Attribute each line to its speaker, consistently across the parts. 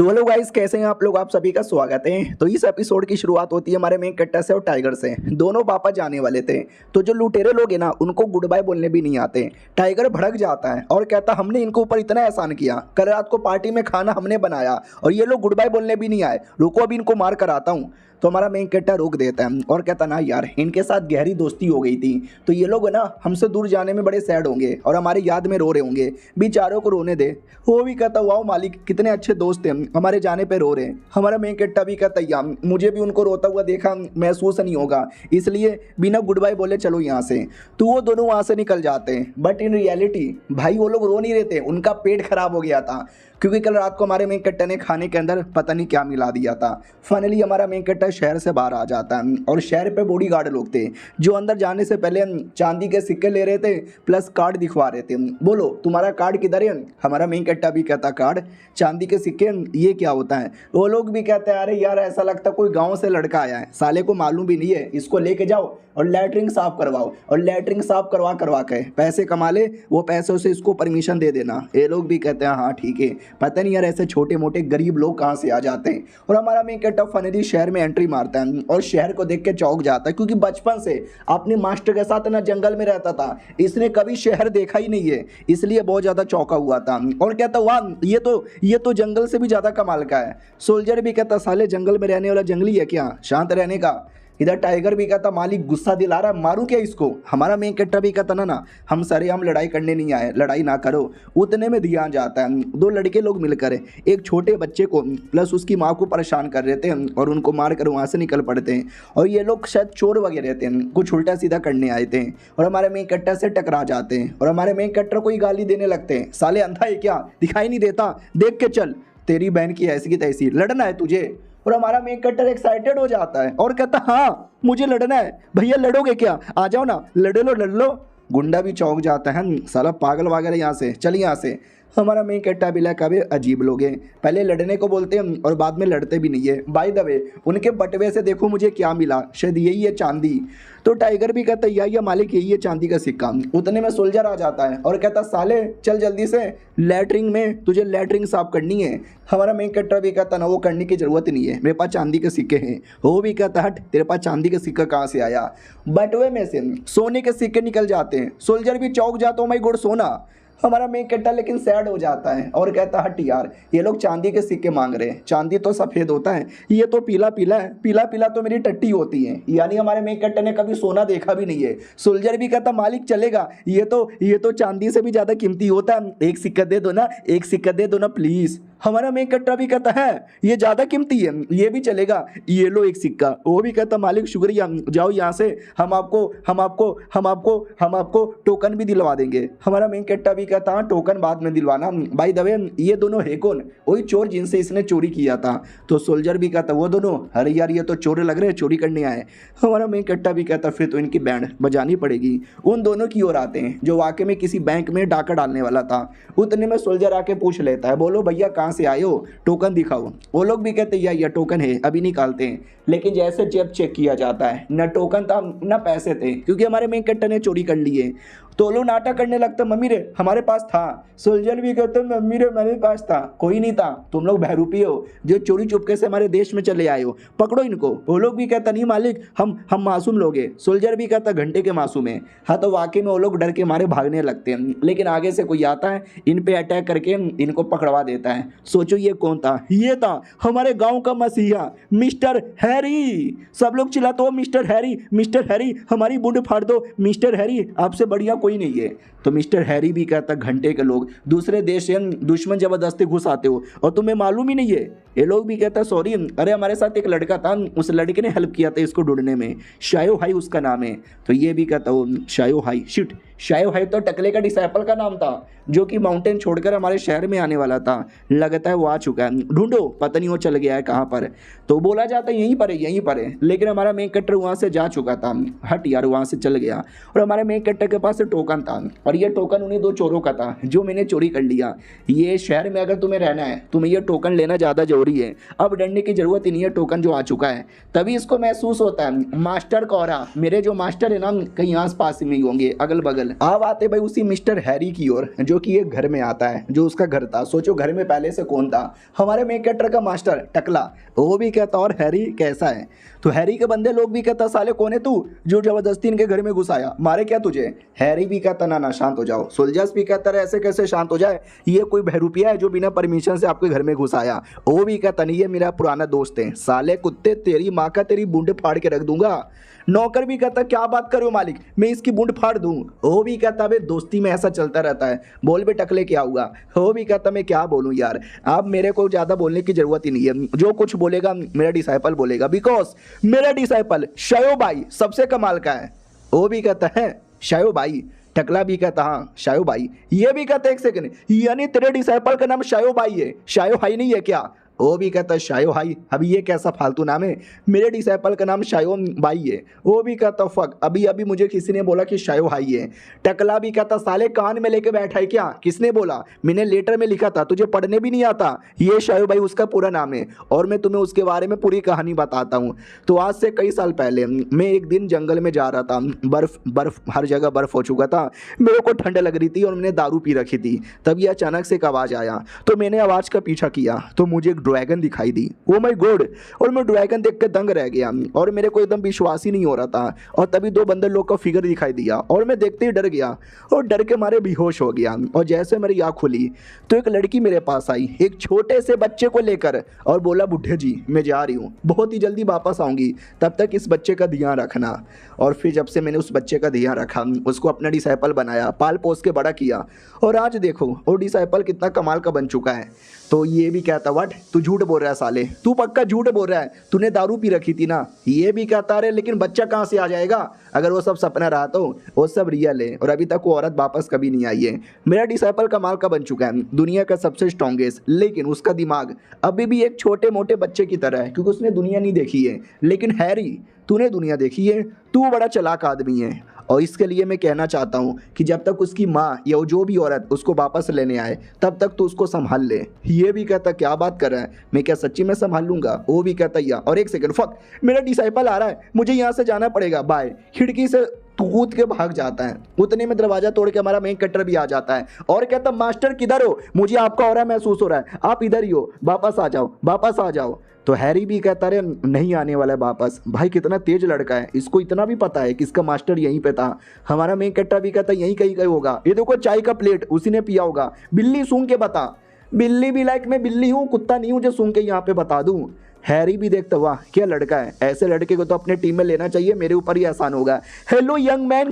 Speaker 1: तो hello guys, कैसे हैं आप लोग। आप सभी का स्वागत है। तो इस एपिसोड की शुरुआत होती है हमारे मेन कैरेक्टर से और टाइगर से। दोनों वापस जाने वाले थे, तो जो लुटेरे लोग हैं ना, उनको गुड बाय बोलने भी नहीं आते। टाइगर भड़क जाता है और कहता हमने इनको ऊपर इतना एहसान किया, कल रात को पार्टी में खाना हमने बनाया और ये लोग गुड बाय बोलने भी नहीं आए। रुको अभी इनको मार कर आता हूँ। तो हमारा मेन कैरेक्टर रोक देता है और कहता ना यार, इनके साथ गहरी दोस्ती हो गई थी, तो ये लोग ना हमसे दूर जाने में बड़े सैड होंगे और हमारी याद में रो रहे होंगे। बेचारों को रोने दे। वो भी कहता वाओ मालिक, कितने अच्छे दोस्त हैं, हमारे जाने पे रो रहे हैं। हमारा मेन कैरेक्टर भी कहता यार, मुझे भी उनको रोता हुआ देखा महसूस नहीं होगा, इसलिए बिना गुड बाय बोले चलो यहाँ से। तो वो दोनों वहाँ से निकल जाते हैं। बट इन रियलिटी भाई वो लोग रो नहीं रहे थे, उनका पेट खराब हो गया था, क्योंकि कल रात को हमारे मेन कैरेक्टर ने खाने के अंदर पता नहीं क्या मिला दिया था। फाइनली हमारा मेन कैरेक्टर शहर से बाहर आ जाता है और शहर पे बॉडीगार्ड लोग थे जो अंदर जाने से पहले चांदी के सिक्के ले रहे थे, प्लस कार्ड दिखवा रहे थे। बोलो तुम्हारा कार्ड किधर है। हमारा मेन कैरेक्टर भी कहता कार्ड, चांदी के सिक्के, ये क्या होता है। वो लोग भी कहते हैं अरे यार, ऐसा लगता कोई गाँव से लड़का आया है, साले को मालूम भी नहीं है, इसको लेके जाओ और लैटरिन साफ करवाओ, और लैटरिन साफ करवा के पैसे कमा ले, वो पैसों से इसको परमिशन दे देना। ये लोग भी कहते हैं हाँ ठीक है। पता नहीं यार, ऐसे छोटे मोटे गरीब लोग कहाँ से आ जाते हैं। और हमारा मेन कैरेक्टर फाइनली शहर में एंट्री मारता है और शहर को देख के चौंक जाता है, क्योंकि बचपन से अपने मास्टर के साथ ना जंगल में रहता था, इसने कभी शहर देखा ही नहीं है, इसलिए बहुत ज़्यादा चौंका हुआ था। और कहता वाह, ये तो जंगल से भी ज़्यादा कमाल का है। सोल्जर भी कहता साले जंगल में रहने वाला जंगली है क्या, शांत रहने का। इधर टाइगर भी कहता मालिक गुस्सा दिला रहा है, मारूं क्या इसको। हमारा मेन कैरेक्टर भी कहता ना हम सारे हम लड़ाई करने नहीं आए, लड़ाई ना करो। उतने में ध्यान जाता है, दो लड़के लोग मिलकर एक छोटे बच्चे को प्लस उसकी माँ को परेशान कर रहे थे और उनको मार कर वहाँ से निकल पड़ते हैं। और ये लोग शायद चोर वगैरह थे, कुछ उल्टा सीधा करने आए थे और हमारे मेन कैरेक्टर से टकरा जाते हैं और हमारे मेन कैरेक्टर को ही गाली देने लगते हैं, साले अंधा है क्या, दिखाई नहीं देता, देख के चल, तेरी बहन की ऐसी की तैसी, लड़ना है तुझे। और हमारा मेन कैरेक्टर एक्साइटेड हो जाता है और कहता हाँ मुझे लड़ना है। भैया लड़ोगे क्या, आ जाओ ना, लड़ लो। गुंडा भी चौंक जाता है, साला पागल वगैरह यहाँ से चल, यहाँ से। हमारा मेन कैरेक्टर भी लगा कभी अजीब लोग हैं, पहले लड़ने को बोलते हैं और बाद में लड़ते भी नहीं है। बाय द वे उनके बटवे से देखो मुझे क्या मिला, शायद यही है चांदी। तो टाइगर भी कहता है या मालिक यही है चांदी का सिक्का। उतने में सोल्जर आ जाता है और कहता साले चल जल्दी से लैटरिन में, तुझे लैटरिन साफ करनी है। हमारा मेन कैरेक्टर भी कहता ना वो करने की जरूरत नहीं है, मेरे पास चांदी के सिक्के हैं। वो भी कहता हट, तेरे पास चांदी का सिक्का कहाँ से आया। बटवे में से सोने के सिक्के निकल जाते हैं। सोल्जर भी चौंक जाता हूँ माई गुड सोना। हमारा मेन कैरेक्टर लेकिन सैड हो जाता है और कहता हट यार, ये लोग चांदी के सिक्के मांग रहे हैं, चांदी तो सफ़ेद होता है, ये तो पीला पीला है, पीला पीला तो मेरी टट्टी होती है। यानी हमारे मेन कैरेक्टर ने कभी सोना देखा भी नहीं है। सोल्जर भी कहता मालिक चलेगा, ये तो चांदी से भी ज़्यादा कीमती होता है, एक सिक्का दे दो ना, एक सिक्का दे दो ना प्लीज़। हमारा मेन कैरेक्टर भी कहता है ये ज़्यादा कीमती है, ये भी चलेगा, ये लो एक सिक्का। वो भी कहता मालिक शुक्रिया, जाओ यहाँ से, हम आपको टोकन भी दिलवा देंगे। हमारा मेन कैरेक्टर भी कहता हाँ टोकन बाद में दिलवाना। बाय द वे ये दोनों है कौन, वही चोर जिनसे इसने चोरी किया था। तो सोल्जर भी कहता वो दोनों, अरे यार ये तो चोर लग रहे हैं, चोरी करने आए। हमारा मेन कैरेक्टर भी कहता फिर तो इनकी बैंड बजानी पड़ेगी। उन दोनों की ओर आते हैं जो वाकई में किसी बैंक में डाका डालने वाला था। उतने में सोल्जर आके पूछ लेता है बोलो भैया कहाँ से आए हो, टोकन दिखाओ। वो लोग भी कहते हैं यह टोकन है, अभी निकालते हैं। लेकिन जैसे जेब चेक किया जाता है, न टोकन था न पैसे थे, क्योंकि हमारे मेन कैरेक्टर ने चोरी कर लिए। तो लोग नाटक करने लगता मम्मी रे हमारे पास था। सोल्जर भी कहते मम्मी रे मेरे पास था, कोई नहीं था, तुम लोग बहरूपी हो जो चोरी चुपके से हमारे देश में चले आए हो, पकड़ो इनको। वो लोग भी कहता नहीं मालिक हम मासूम लोग हैं। सोल्जर भी कहता घंटे के मासूम है। हाँ तो वाकई में वो लोग डर के मारे भागने लगते हैं, लेकिन आगे से कोई आता है इन पे अटैक करके इनको पकड़वा देता है। सोचो ये कौन था, ये था हमारे गाँव का मसीहा मिस्टर हैरी। सब लोग चिल्लाते हो मिस्टर हैरी हमारी बुंड फाड़ दो, मिस्टर हैरी आपसे बढ़िया कोई नहीं है। तो मिस्टर हैरी भी कहता घंटे के लोग दूसरे देश से दुश्मन जबरदस्ती घुस आते हो और तुम्हें मालूम ही नहीं है। ये लोग भी कहता सॉरी, अरे हमारे साथ एक लड़का था, उस लड़के ने हेल्प किया था इसको ढूंढने में, शायो हाई उसका नाम है। तो ये भी कहता वो शायो हाई, शिट शायो हाई तो टकले का डिसाइपल का नाम था जो कि माउंटेन छोड़कर हमारे शहर में आने वाला था, लगता है वो आ चुका है, ढूंढो, पता नहीं वो चल गया है कहाँ पर। तो बोला जाता है यहीं पर है, लेकिन हमारा मेन कैरेक्टर वहाँ से जा चुका था, हट यार वहाँ से चल गया। और हमारे मेन कैरेक्टर के पास टोकन था और ये टोकन उन्हीं 2 चोरों का था जो मैंने चोरी कर लिया। ये शहर में अगर तुम्हें रहना है तुम्हें ये टोकन लेना ज़्यादा जरूरी है। अब डरने की ज़रूरत ही नहीं है, टोकन जो आ चुका है। तभी इसको महसूस होता है मास्टर कौरा, मेरे जो मास्टर है ना कहीं आस पास में ही होंगे अगल बगल। अब आते भाई उसी मिस्टर हैरी की ओर जो कि एक घर में आता है, जो उसका घर था। सोचो घर में पहले से कौन था, हमारे मेन कैरेक्टर का मास्टर टकला। वो भी कहता और हैरी कैसा है, तो हैरी के बंदे लोग भी कहता साले कौन है तू जो जबरदस्ती इनके घर में घुसाया, मारे क्या तुझे। हैरी भी कहता ना ना शांत हो जाओ। सोल्जर्स भी कहता ऐसे कैसे शांत हो जाए, ये कोई बहरूपिया है जो बिना परमिशन से आपके घर में घुसाया। वो भी कहता नहीं ये मेरा पुराना दोस्त है, साले कुत्ते तेरी माँ का तेरी बूंद फाड़ के रख दूंगा। नौकर भी कहता क्या बात कर रहे हो मालिक, मैं इसकी बूंद फाड़ दूं। वो भी कहता बे दोस्ती में ऐसा चलता रहता है, बोल बे टकले क्या हुआ। वो भी कहता मैं क्या बोलूं यार, आप मेरे को ज़्यादा बोलने की जरूरत ही नहीं है, जो कुछ बोलेगा मेरा डिसाइपल बोलेगा, बिकॉज मेरा डिसाइपल शायो भाई सबसे कमाल का है। वो भी कहता है शायो भाई। टकला भी कहता हाँ शायो भाई। ये भी कहता एक सेकंड, यानी तेरे डिसाइपल का नाम शायो भाई है, शायो भाई नहीं है क्या। वो भी कहता है शायो भाई, अभी ये कैसा फालतू नाम है, मेरे डिसाइपल का नाम शायो भाई है। वो भी कहता फक, अभी अभी मुझे किसी ने बोला कि शायो भाई है। टकला भी कहता साले कान में लेके बैठा है क्या, किसने बोला, मैंने लेटर में लिखा था, तुझे पढ़ने भी नहीं आता। ये शायो भाई उसका पूरा नाम है और मैं तुम्हें उसके बारे में पूरी कहानी बताता हूँ। तो आज से कई साल पहले मैं एक दिन जंगल में जा रहा था, बर्फ बर्फ हर जगह बर्फ हो चुका था, मेरे को ठंड लग रही थी और मैंने दारू पी रखी थी। तभी अचानक से एक आवाज़ आया, तो मैंने आवाज़ का पीछा किया तो मुझे एक ड्रैगन दिखाई दी। ओ माय गॉड, और मैं ड्रैगन देख के दंग रह गया और मेरे को एकदम विश्वास ही नहीं हो रहा था। और तभी 2 बंदर लोग का फिगर दिखाई दिया और मैं देखते ही डर गया और डर के मारे बेहोश हो गया। और जैसे मेरी आँख खुली तो एक लड़की मेरे पास आई एक छोटे से बच्चे को लेकर और बोला बुढ़े जी मैं जा रही हूँ, बहुत ही जल्दी वापस आऊँगी, तब तक इस बच्चे का ध्यान रखना। और फिर जब से मैंने उस बच्चे का ध्यान रखा, उसको अपना डिसाइपल बनाया, पाल पोस के बड़ा किया और आज देखो वो डिसाइपल कितना कमाल का बन चुका है। तो ये भी कहता व्हाट, तू झूठ बोल रहा है साले, तू पक्का झूठ बोल रहा है, तूने दारू पी रखी थी ना। ये भी कहता रहे लेकिन बच्चा कहाँ से आ जाएगा, अगर वो सब सपना रहा तो वो सब रियल है और अभी तक वो औरत वापस कभी नहीं आई है। मेरा डिसाइपल कमाल का बन चुका है, दुनिया का सबसे स्ट्रॉन्गेस्ट, लेकिन उसका दिमाग अभी भी एक छोटे मोटे बच्चे की तरह है क्योंकि उसने दुनिया नहीं देखी है। लेकिन हैरी तूने दुनिया देखी है, तू बड़ा चालाक आदमी है। और इसके लिए मैं कहना चाहता हूँ कि जब तक उसकी माँ या जो भी औरत उसको वापस लेने आए तब तक तो उसको संभाल ले। ये भी कहता क्या बात कर रहा है, मैं क्या सच्ची में संभाल लूंगा। वो भी कहता या, और एक सेकंड फक, मेरा डिसाइपल आ रहा है, मुझे यहाँ से जाना पड़ेगा, बाय। खिड़की से कूद के भाग जाता है, उतने में दरवाजा तोड़ के हमारा मेन कटर भी आ जाता है और कहता मास्टर किधर हो, मुझे आपका ऑरा महसूस हो रहा है, आप इधर ही हो, वापस आ जाओ वापस आ जाओ। तो हैरी भी कहता रहे नहीं आने वाला है वापस। भाई कितना तेज लड़का है, इसको इतना भी पता है कि इसका मास्टर यहीं पे था। हमारा मेन कट्टा भी कहता यहीं कहीं कहीं होगा, ये देखो चाय का प्लेट उसी ने पिया होगा, बिल्ली सूंघ के बता। बिल्ली भी लाइक मैं बिल्ली हूँ, कुत्ता नहीं हूँ जो सूंघ के यहाँ पे बता दूँ। हैरी भी देखता वाह क्या लड़का है, ऐसे लड़के को तो अपने टीम में लेना चाहिए, मेरे ऊपर ही आसान होगा। हेलो यंग मैन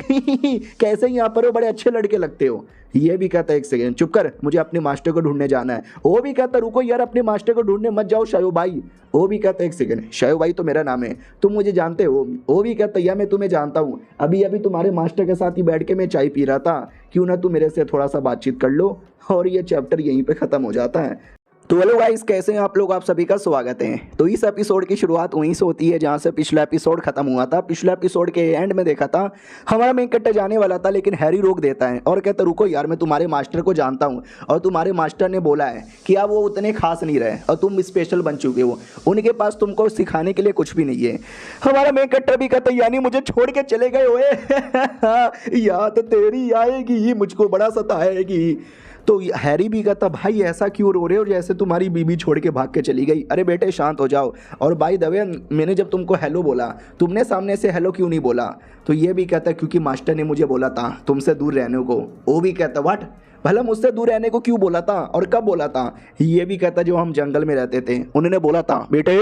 Speaker 1: कैसे यहाँ पर हो, बड़े अच्छे लड़के लगते हो। ये भी कहता है एक सेकंड चुप कर, मुझे अपने मास्टर को ढूंढने जाना है। वो भी कहता रुको यार, अपने मास्टर को ढूंढने मत जाओ शायो भाई। वो भी कहता है एक सेकंड, शायो भाई तो मेरा नाम है, तुम मुझे जानते हो। वो भी कहता यार मैं तुम्हें जानता हूँ, अभी अभी तुम्हारे मास्टर के साथ ही बैठ के मैं चाय पी रहा था, क्यों ना तुम मेरे से थोड़ा सा बातचीत कर लो। और ये चैप्टर यहीं पे खत्म हो जाता है। तो हेलो गाइस, कैसे हैं आप लोग, आप सभी का स्वागत है। तो इस एपिसोड की शुरुआत वहीं से होती है जहां से पिछला एपिसोड खत्म हुआ था। पिछला एपिसोड के एंड में देखा था हमारा मेन कट्टा जाने वाला था, लेकिन हैरी रोक देता है और कहता रुको यार, मैं तुम्हारे मास्टर को जानता हूं और तुम्हारे मास्टर ने बोला है कि अब वो उतने खास नहीं रहे और तुम स्पेशल बन चुके हो, उनके पास तुमको सिखाने के लिए कुछ भी नहीं है। हमारा मेन कट्टा भी कहता यानी मुझे छोड़ के चले गए हुए याद तेरी आएगी, मुझको बड़ा सताएगी। तो हैरी भी कहता भाई ऐसा क्यों रो रहे हो जैसे तुम्हारी बीबी छोड़ के भाग के चली गई। अरे बेटे शांत हो जाओ। और बाय द वे मैंने जब तुमको हेलो बोला, तुमने सामने से हेलो क्यों नहीं बोला। तो ये भी कहता क्योंकि मास्टर ने मुझे बोला था तुमसे दूर रहने को। वो भी कहता व्हाट, भला मुझसे दूर रहने को क्यों बोला था और कब बोला था। ये भी कहता जो हम जंगल में रहते थे उन्होंने बोला था बेटे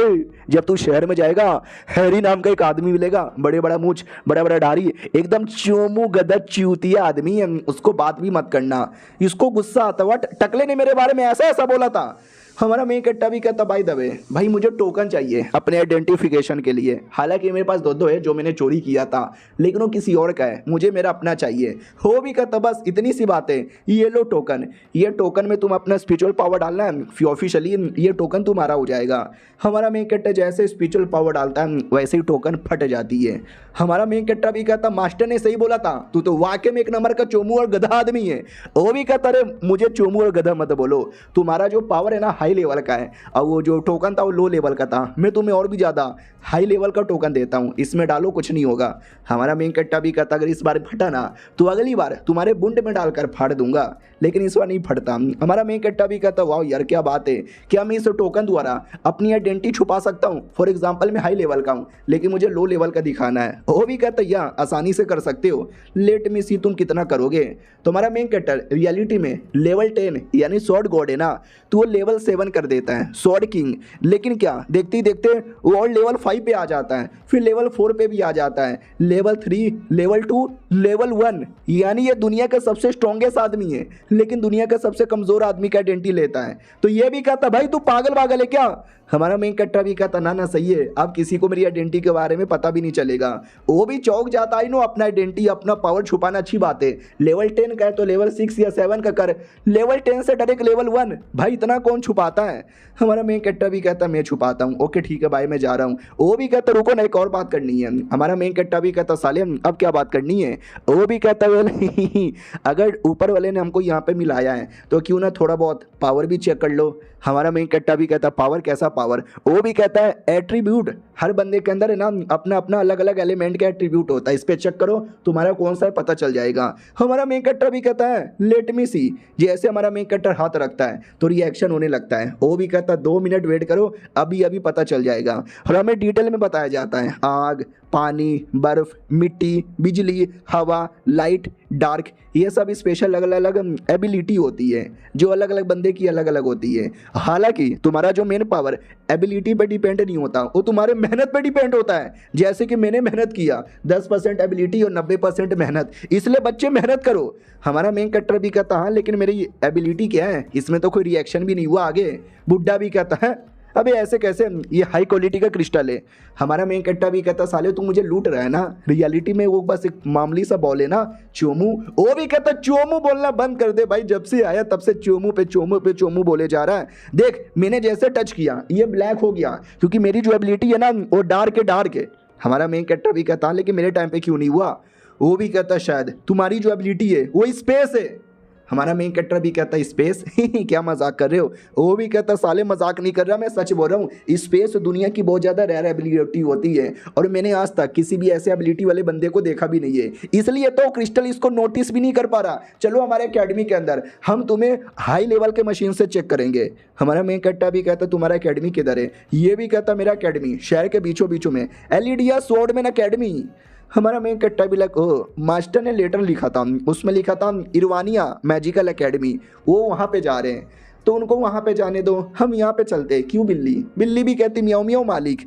Speaker 1: जब तू शहर में जाएगा हैरी नाम का एक आदमी मिलेगा, बड़े बड़ा मूछ, बड़ा बड़ा दाढ़ी, एकदम चोमू गदर चूतिया आदमी है, उसको बात भी मत करना। इसको गुस्सा आता व्हाट, टकले ने मेरे बारे में ऐसा ऐसा बोला था। हमारा मेन कट्टा भी कहता भाई दबे भाई मुझे टोकन चाहिए अपने आइडेंटिफिकेशन के लिए। हालांकि मेरे पास दो है जो मैंने चोरी किया था, लेकिन वो किसी और का है, मुझे मेरा अपना चाहिए। हो भी कहता बस इतनी सी बात है, ये लो टोकन। ये टोकन में तुम अपना स्पिरिचुअल पावर डालना है, ऑफिशियली ये टोकन तुम्हारा हो जाएगा। हमारा मेन कट्टा जैसे स्पिरिचुअल पावर डालता है वैसे ही टोकन फट जाती है। हमारा मेन कट्टा भी कहता मास्टर ने सही बोला था, तू तो वाकई में एक नंबर का चोमू और गधा आदमी है। वो भी कहता अरे मुझे चोमू और गधा मत बोलो, तुम्हारा जो पावर है ना हाई लेवल का है, और वो जो टोकन था वो लो लेवल का था। मैं तुम्हें और भी ज़्यादा हाई लेवल का टोकन देता हूँ, इसमें डालो कुछ नहीं होगा। हमारा मेन कट्टा भी कहता अगर इस बार फटा ना तो अगली बार तुम्हारे बुंड में डालकर फाड़ दूंगा, लेकिन इस बार नहीं फटता। हमारा मेन कट्टा भी कहता वाह यार क्या बात है, क्या मैं इस टोकन द्वारा अपनी आइडेंटिटी छुपा सकता हूँ? फॉर एग्जाम्पल मैं हाई लेवल का हूँ लेकिन मुझे लो लेवल का दिखाना है। वो भी कहता या आसानी से कर सकते हो, लेट मी सी तुम कितना करोगे। तुम्हारा मेन कैरेक्टर रियलिटी में लेवल 10 यानी सॉर्ड गॉड है ना, तो वो लेवल 7 कर देता है सॉर्ड किंग। लेकिन क्या देखते ही देखते वो और लेवल 5 पे आ जाता है, फिर लेवल 4 पे भी आ जाता है, लेवल 3, लेवल 2, लेवल 1। यानी ये दुनिया का सबसे स्ट्रॉन्गेस्ट आदमी है, लेकिन दुनिया का सबसे कमज़ोर आदमी का आइडेंटिटी लेता है। तो ये भी कहता भाई तू पागल पागल है क्या? हमारा मेन कट्टा भी कहता ना ना सही है, अब किसी को मेरी आइडेंटिटी के बारे में पता भी नहीं चलेगा। वो भी चौक जाता है नो, अपना आइडेंटिटी अपना पावर छुपाना अच्छी बात है। लेवल 10 का है तो लेवल 6 या 7 का कर, लेवल 10 से डायरेक्ट लेवल 1, भाई इतना कौन छुपाता है? हमारा मेन कट्टा भी कहता मैं छुपाता हूँ। ओके ठीक है भाई मैं जा रहा हूँ। वो भी कहता रुको ना एक और बात करनी है। हमारा मेन कट्टा भी कहता साले अब क्या बात करनी है? वो भी कहता वेल अगर ऊपर वाले ने हमको यहाँ पे मिलाया है तो क्यों ना थोड़ा बहुत पावर भी चेक कर लो। हमारा मेन कट्टा भी कहता पावर कैसा पावर? वो भी कहता है एट्रीब्यूट, हर बंदे के अंदर है ना अपना अपना अलग अलग एलिमेंट का एट्रीब्यूट होता है, इस पे चेक करो तुम्हारा कौन सा है पता चल जाएगा। हमारा मेन कट्टा भी कहता है लेट मी सी, जैसे हमारा मेन कट्टर हाथ रखता है तो रिएक्शन होने लगता है। वो भी कहता है 2 मिनट वेट करो अभी अभी पता चल जाएगा। और हमें डिटेल में बताया जाता है आग, पानी, बर्फ, मिट्टी, बिजली, हवा, लाइट, डार्क, ये सब स्पेशल अलग अलग एबिलिटी होती है जो अलग अलग बंदे की अलग अलग होती है। हालांकि तुम्हारा जो मेन पावर एबिलिटी पे डिपेंड नहीं होता, वो तुम्हारे मेहनत पे डिपेंड होता है। जैसे कि मैंने मेहनत किया, 10% एबिलिटी और 90% मेहनत, इसलिए बच्चे मेहनत करो। हमारा मेन कट्टर भी कहता हाँ लेकिन मेरी एबिलिटी क्या है, इसमें तो कोई रिएक्शन भी नहीं हुआ आगे। बुड्ढा भी कहता है अबे ऐसे कैसे, ये हाई क्वालिटी का क्रिस्टल है। हमारा मेन कट्टा भी कहता साले तू मुझे लूट रहा है ना, रियलिटी में वो बस एक मामूली सा बॉल है ना चोमू। वो भी कहता चोमू बोलना बंद कर दे भाई, जब से आया तब से चोमू पे चोमू पे चोमू बोले जा रहा है। देख मैंने जैसे टच किया ये ब्लैक हो गया, क्योंकि मेरी जो एबिलिटी है ना वो डार्क है डार्क है। हमारा मेन कट्टा भी कहता लेकिन मेरे टाइम पे क्यों नहीं हुआ? वो भी कहता शायद तुम्हारी जो एबिलिटी है वो स्पेस है। हमारा मेन कैरेक्टर भी कहता है स्पेस क्या मजाक कर रहे हो? वो भी कहता साले मजाक नहीं कर रहा, मैं सच बोल रहा हूँ। स्पेस दुनिया की बहुत ज़्यादा रेयर एबिलिटी होती है और मैंने आज तक किसी भी ऐसे एबिलिटी वाले बंदे को देखा भी नहीं है, इसलिए तो क्रिस्टल इसको नोटिस भी नहीं कर पा रहा। चलो हमारे अकेडमी के अंदर हम तुम्हें हाई लेवल के मशीन से चेक करेंगे। हमारा मेन कैरेक्टर भी कहता तुम्हारा अकेडमी किधर है? ये भी कहता मेरा अकेडमी शहर के बीचों बीचों में, एलिडिया स्वॉर्ड मैन अकेडमी। हमारा मेन कट्टा भी लग मास्टर ने लेटर लिखा था, उसमें लिखा था इरवानिया मैजिकल एकेडमी, वो वहाँ पे जा रहे हैं तो उनको वहाँ पे जाने दो, हम यहाँ पे चलते। क्यों बिल्ली? बिल्ली भी कहती म्याऊं म्याऊं मालिक।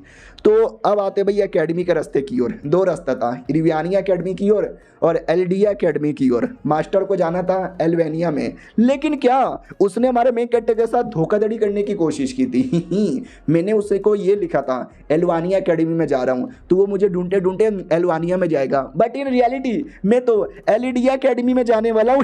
Speaker 1: तो अब आते भैया अकेडमी के रास्ते की ओर। 2 रास्ता था, इरवानिया अकेडमी की ओर और एल्डिया अकेडमी की ओर। मास्टर को जाना था एल्वेनिया में, लेकिन क्या उसने हमारे मेन कैरेक्टर के साथ धोखाधड़ी करने की कोशिश की थी। मैंने उसे को ये लिखा था एल्वानिया अकेडमी में जा रहा हूँ, तो वो मुझे ढूंढते ढूंढते एल्वानिया में जाएगा, बट इन रियलिटी मैं तो एलिडिया अकेडमी में जाने वाला हूँ।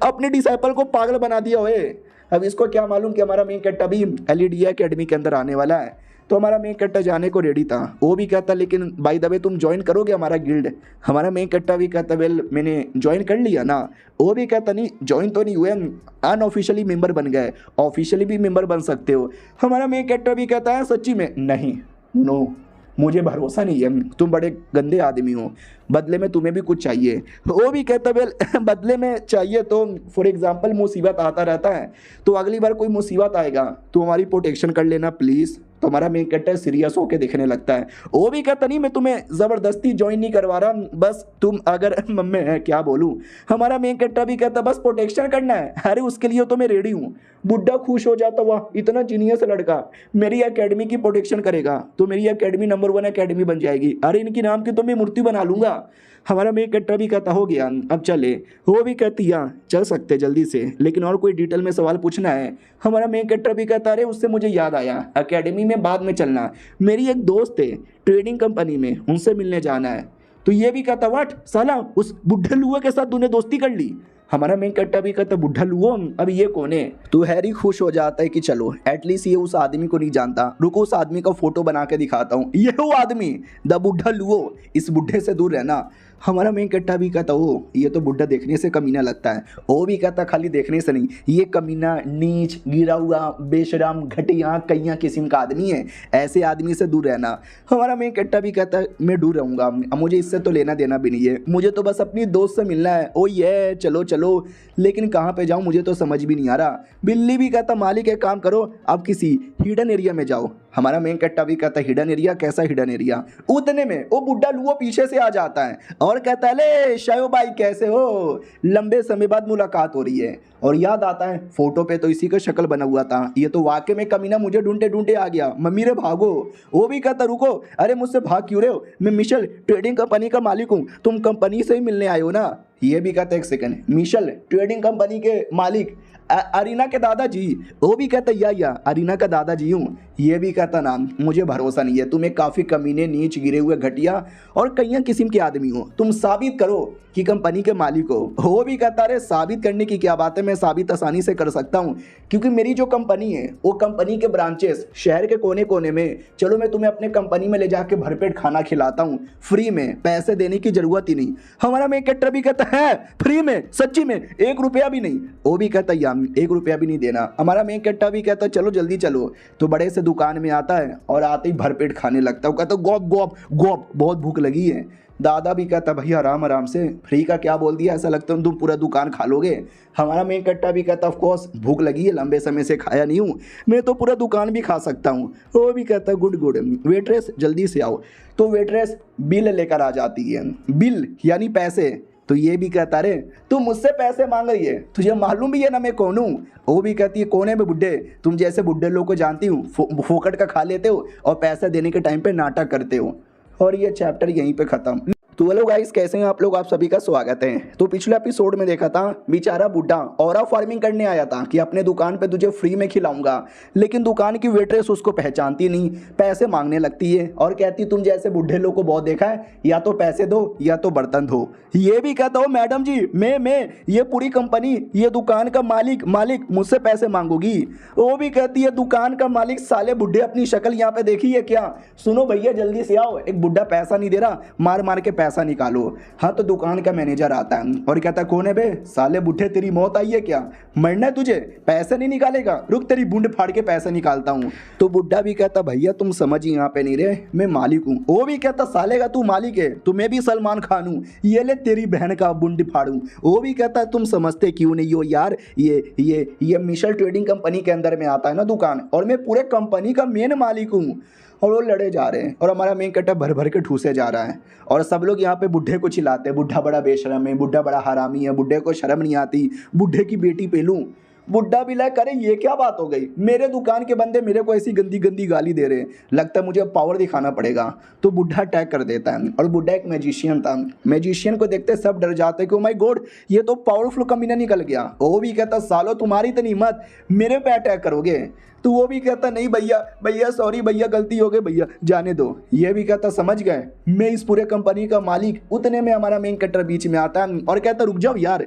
Speaker 1: अपने डिसाइपल को पागल बना दिया हुए। अब इसको क्या मालूम कि हमारा मेन कैरेक्टर भी एलिडिया अकेडमी के अंदर आने वाला है। तो हमारा मेन कैरेक्टर जाने को रेडी था। वो भी कहता लेकिन बाय द वे तुम ज्वाइन करोगे हमारा गिल्ड? हमारा मेन कैरेक्टर भी कहता वेल मैंने ज्वाइन कर लिया ना। वो भी कहता नहीं ज्वाइन तो नहीं हुए, अनऑफिशियली मेंबर बन गए, ऑफिशियली भी मेंबर बन सकते हो। हमारा मेन कैरेक्टर भी कहता है सच्ची में नहीं, नो मुझे भरोसा नहीं है, तुम बड़े गंदे आदमी हो, बदले में तुम्हें भी कुछ चाहिए। वो भी कहता वेल बदले में चाहिए तो फॉर एग्जांपल मुसीबत आता रहता है, तो अगली बार कोई मुसीबत आएगा तो हमारी प्रोटेक्शन कर लेना प्लीज़। तो हमारा मेन कैरेक्टर सीरियस होकर दिखने लगता है। वो भी कहता नहीं मैं तुम्हें ज़बरदस्ती ज्वाइन नहीं करवा रहा, बस तुम अगर मैं क्या बोलूँ। हमारा मेन कैरेक्टर भी कहता बस प्रोटेक्शन करना है, अरे उसके लिए तो मैं रेडी हूँ। बुड्ढा खुश हो जाता, वाह इतना जीनियस लड़का मेरी एकेडमी की प्रोटेक्शन करेगा तो मेरी एकेडमी नंबर 1 एकेडमी बन जाएगी, अरे इनकी नाम की तो मैं मूर्ति बना लूंगा। हमारा मेन कट्टा भी कहता हो गया अब चले, वो भी कहती हाँ चल सकते जल्दी से, लेकिन और कोई डिटेल में सवाल पूछना है। हमारा मेन कट्टा भी कहता अरे उससे मुझे याद आया एकेडमी में बाद में चलना, मेरी एक दोस्त है ट्रेडिंग कंपनी में, उनसे मिलने जाना है। तो ये भी कहता व्हाट साला उस बुढ़े लुआ के साथ तूने दोस्ती कर ली। हमारा मेन कट्टा भी कहता बुढ़ा लुआ अब ये कौन है। तो हैरी खुश हो जाता है कि चलो एटलीस्ट ये उस आदमी को नहीं जानता, रुको उस आदमी का फोटो बना के दिखाता हूँ, ये वो आदमी द बुढ़ा लुओ, इस बुढ़े से दूर रहना। हमारा मेन कट्टा भी कहता ओ ये तो बुढ़ा देखने से कमीना लगता है, वो भी कहता खाली देखने से नहीं, ये कमीना नीच गिरा हुआ बेशरम घटिया कैया किस्म का आदमी है, ऐसे आदमी से दूर रहना। हमारा मेन कट्टा भी कहता है मैं दूर रहूँगा, मुझे इससे तो लेना देना भी नहीं है, मुझे तो बस अपनी दोस्त से मिलना है। ओ ये चलो चलो, लेकिन कहाँ पे जाऊँ मुझे तो समझ भी नहीं आ रहा। बिल्ली भी कहता मालिक एक काम करो आप किसी हिडन एरिया में जाओ। हमारा मेन कट्टा भी कहता हिडन एरिया, कैसा हिडन एरिया। उतने में वो बुड्ढा लुआ पीछे से आ जाता है और कहता है ले शायो भाई कैसे हो, लंबे समय बाद मुलाकात हो रही है। और याद आता है फोटो पे तो इसी का शक्ल बना हुआ था, ये तो वाकई में कमीना मुझे ढूंढते ढूंढते आ गया, मम्मी रे भागो। वो भी कहता रुको, अरे मुझसे भाग क्यों रहे हो, मैं मिशेल ट्रेडिंग कंपनी का मालिक हूँ, तुम कंपनी से ही मिलने आए हो ना। ये भी कहता एक सेकंड, मिशेल ट्रेडिंग कंपनी के मालिक अरीना के दादाजी। वो भी कहता या अरीना का दादाजी हूँ। ये भी कहता नाम मुझे भरोसा नहीं है, तुम्हें काफ़ी कमीने नीच गिरे हुए घटिया और कई किस्म के आदमी हो, तुम साबित करो कि कंपनी के मालिक हो। वो भी कहता अरे साबित करने की क्या बात है, मैं साबित आसानी से कर सकता हूँ, क्योंकि मेरी जो कंपनी है वो कंपनी के ब्रांचेस शहर के कोने कोने में, चलो मैं तुम्हें अपने कंपनी में ले जाके भरपेट खाना खिलाता हूँ फ्री में, पैसे देने की जरूरत ही नहीं। हमारा मेन कैरेक्टर भी कहता है फ्री में, सच्ची में 1 रुपया भी नहीं। वो भी कहता या 1 रुपया भी नहीं देना। हमारा मेन कैरेक्टर भी कहता चलो जल्दी चलो। तो बड़े से दुकान में आता है और आते ही भरपेट खाने लगता है। वो कहता गौप गौप गौप बहुत भूख लगी है। दादा भी कहता भैया आराम आराम से, फ्री का क्या बोल दिया, ऐसा लगता है तुम पूरा दुकान खा लोगे। हमारा मेन कट्टा भी कहता ऑफ कोर्स भूख लगी है, लंबे समय से खाया नहीं हूँ, मैं तो पूरा दुकान भी खा सकता हूँ। वो भी कहता गुड गुड, वेट्रेस जल्दी से आओ। तो वेट्रेस बिल लेकर आ जाती है, बिल यानी पैसे। तो ये भी कहता रे तू मुझसे पैसे मांग रही है, तुझे मालूम भी है ना मैं कौन हूँ। वो भी कहती है कौन है मैं बुड्ढे, तुम जैसे बुड्ढे लोग को जानती हूँ, फोकट का खा लेते हो और पैसा देने के टाइम पे नाटक करते हो। और ये चैप्टर यहीं पे खत्म। तो हेलो गाइस कैसे हैं आप लोग, आप सभी का स्वागत है। तो पिछले एपिसोड में देखा था बेचारा बुड्ढा औरा फार्मिंग करने आया था कि अपने दुकान पे तुझे फ्री में खिलाऊंगा, लेकिन दुकान की वेट्रेस उसको पहचानती नहीं, पैसे मांगने लगती है और कहती तुम जैसे बुढ़े लोग को बहुत देखा है, या तो पैसे दो या तो बर्तन धो। ये भी कहता हो मैडम जी मैं ये पूरी कंपनी ये दुकान का मालिक मुझसे पैसे मांगोगी। वो भी कहती है दुकान का मालिक साले बुढ़े अपनी शक्ल यहाँ पे देखी है क्या, सुनो भैया जल्दी से आओ, एक बुढ़ा पैसा नहीं दे रहा, मार मार के पैसा निकालो। हाँ तो दुकान का मैनेजर आता है और कहता कौन है बे, साले बुढ़े तेरी मौत आई है क्या, मरना है तुझे, पैसे नहीं निकालेगा, रुक तेरी बूंद फाड़ के पैसे निकालता हूँ। तो बुढ़ा भी कहता भैया तुम समझ ही यहाँ पे नहीं रहे, मैं मालिक हूँ। वो भी कहता साले का तू मालिक है तो मैं भी सलमान खान हूँ, ये ले तेरी बहन का बूंद फाड़ूं। वो भी कहता तुम समझते क्यों नहीं हो यार, ये मिशेल ट्रेडिंग कंपनी के अंदर में आता है ना दुकान, और मैं पूरे कंपनी का मेन मालिक हूँ। और वो लड़े जा रहे हैं और हमारा मेन कट्टा भर भर के ठूसे जा रहा है और सब लोग यहाँ पे बुढ़े को चिल्लाते हैं, बुढ़ा बड़ा बेशरम है, बुढ़ा बड़ा हरामी है, बुढ़े को शर्म नहीं आती, बुढ़े की बेटी पे लूं। बुढ़ा भी लाइक करे ये क्या बात हो गई, मेरे दुकान के बंदे मेरे को ऐसी गंदी गंदी गाली दे रहे हैं, लगता है मुझे पावर दिखाना पड़ेगा। तो बुढ़ा अटैक कर देता है और बुढ़ा एक मैजिशियन था, मैजिशियन को देखते सब डर जाते हैं कि ओ माय गॉड ये तो पावरफुल कमीना निकल गया। वो भी कहता सालो तुम्हारी इतनी हिम्मत, मेरे पे अटैक करोगे। तो वो भी कहता नहीं भैया सॉरी भैया गलती हो गई भैया जाने दो। ये भी कहता समझ गए मैं इस पूरे कंपनी का मालिक। उतने में हमारा मेन कटर बीच में आता है और कहता रुक जाओ यार,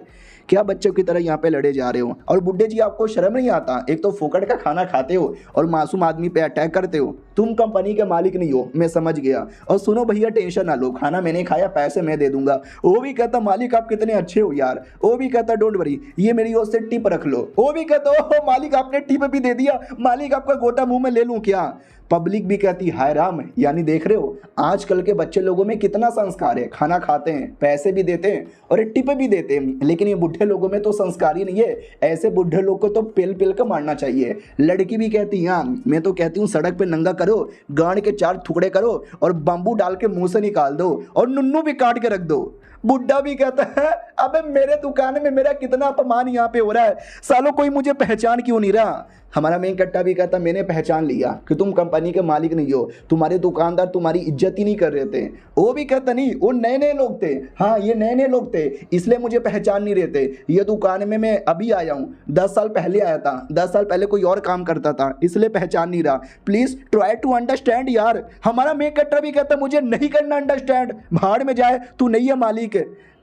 Speaker 1: क्या बच्चों की तरह यहाँ पे लड़े जा रहे हो, और बुड्ढे जी आपको शर्म नहीं आता, एक तो फोकट का खाना खाते हो और मासूम आदमी पे अटैक करते हो, तुम कंपनी के मालिक नहीं हो, मैं समझ गया। और सुनो भैया टेंशन ना लो, खाना मैंने खाया, पैसे मैं दे दूंगा। वो भी कहता मालिक आप कितने अच्छे हो यार। वो भी कहता डोंट वरी ये मेरी ओर से टिप रख लो। वो भी कहता ओह मालिक आपने टिप भी दे दिया, मालिक आपका गोटा मुंह में ले लूं क्या। पब्लिक भी कहती हाय राम, यानी देख रहे हो आजकल के बच्चे लोगों में कितना संस्कार है, खाना खाते हैं, पैसे भी देते हैं और टिप भी देते हैं, लेकिन ये बुढ़े लोगों में तो संस्कार ही नहीं है। ऐसे बुढ़े लोग को तो पेल पेल कर मारना चाहिए। लड़की भी कहती हाँ मैं तो कहती हूँ सड़क पे नंगा करो, गांड के 4 टुकड़े करो और बाम्बू डाल के मुंह से निकाल दो और नुन्नू भी काट के रख दो। बुड्ढा भी कहता है अबे मेरे दुकान में मेरा कितना अपमान यहाँ पे हो रहा है, सालों कोई मुझे पहचान क्यों नहीं रहा। हमारा मेन कट्टा भी कहता मैंने पहचान लिया कि तुम कंपनी के मालिक नहीं हो, तुम्हारे दुकानदार तुम्हारी इज्जत ही नहीं कर रहे थे। वो भी कहता नहीं, वो नए नए लोग थे, हाँ ये नए नए लोग थे इसलिए मुझे पहचान नहीं रहे थे। ये दुकान में मैं अभी आया हूँ, 10 साल पहले आया था, 10 साल पहले कोई और काम करता था इसलिए पहचान नहीं रहा, प्लीज ट्राई टू अंडरस्टैंड यार। हमारा मेन कट्टा भी कहता मुझे नहीं करना अंडरस्टैंड, भाड़ में जाए, तू नहीं है मालिक।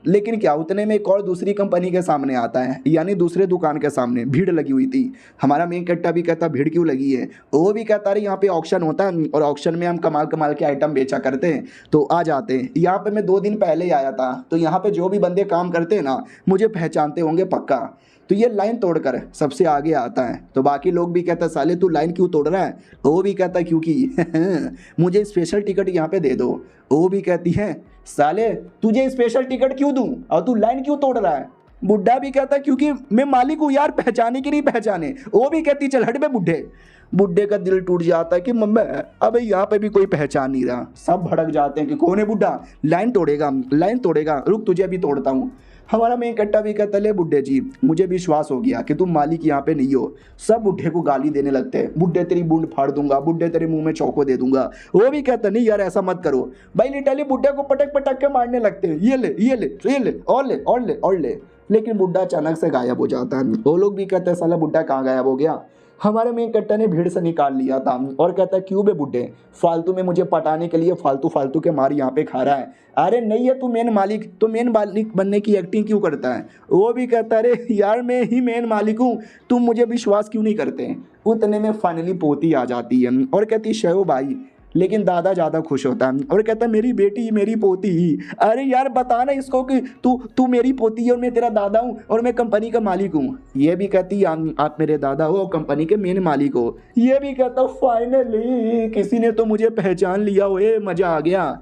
Speaker 1: लेकिन क्या उतने में एक और दूसरी कंपनी के सामने आता है, यानी दूसरे दुकान के सामने भीड़ लगी हुई थी। हमारा मेन कट्टा भी कहता भीड़ क्यों लगी है, वो भी कहता रही यहाँ पे ऑक्शन होता है और ऑक्शन में हम कमाल कमाल के आइटम बेचा करते हैं तो आ जाते हैं। यहाँ पे मैं 2 दिन पहले ही आया था तो यहाँ पे जो भी बंदे काम करते हैं ना मुझे पहचानते होंगे पक्का। तो ये लाइन तोड़कर सबसे आगे आता है तो बाकी लोग भी कहता साले तू लाइन क्यों तोड़ रहा है, वो भी कहता क्योंकि मुझे स्पेशल टिकट यहाँ पे दे दो। वो भी कहती है साले तुझे स्पेशल टिकट क्यों दूं और तू लाइन क्यों तोड़ रहा है। बुड्ढा भी कहता क्योंकि मैं मालिक हूँ यार, पहचाने कि नहीं पहचाने। वो भी कहती चल हट बे बुड्ढे। बुड्ढे का दिल टूट जाता है कि मम्मा अबे यहाँ पे भी कोई पहचान नहीं रहा। सब भड़क जाते हैं कि कौन है बुड्ढा, लाइन तोड़ेगा, रुक तुझे अभी तोड़ता हूँ। हमारा मेन कट्टा भी कहता ले बुड्ढे जी मुझे विश्वास हो गया कि तुम मालिक यहाँ पे नहीं हो। सब बुड्ढे को गाली देने लगते हैं, बुड्ढे तेरी बूंद फाड़ दूंगा, बुड्ढे तेरे मुंह में चौको दे दूंगा। वो भी कहता नहीं यार ऐसा मत करो भाई, लिटरली बुड्ढे को पटक पटक के मारने लगते हैं, ये ले ये ले ये ले और ले और ले और ले। लेकिन बुड्ढा अचानक से गायब हो जाता है। वो लोग भी कहते हैं साला बुड्ढा कहाँ गायब हो गया। हमारे मेन कट्टा ने भीड़ से निकाल लिया था और कहता है क्यों बे बुड्ढे, फालतू में मुझे पटाने के लिए फालतू फालतू के मार यहाँ पे खा रहा है। अरे नहीं है तू मेन मालिक, तो मेन मालिक बनने की एक्टिंग क्यों करता है। वो भी कहता अरे यार मैं ही मेन मालिक हूँ, तुम मुझे विश्वास क्यों नहीं करते। उतने में फाइनली पोती आ जाती है और कहती शयो भाई, लेकिन दादा ज़्यादा खुश होता है और कहता मेरी बेटी मेरी पोती ही। अरे यार बता ना इसको कि तू मेरी पोती है और मैं तेरा दादा हूँ और मैं कंपनी का मालिक हूँ। ये भी कहती आप मेरे दादा हो, कंपनी के मेन मालिक हो। ये भी कहता फाइनली किसी ने तो मुझे पहचान लिया हो, ये मज़ा आ गया।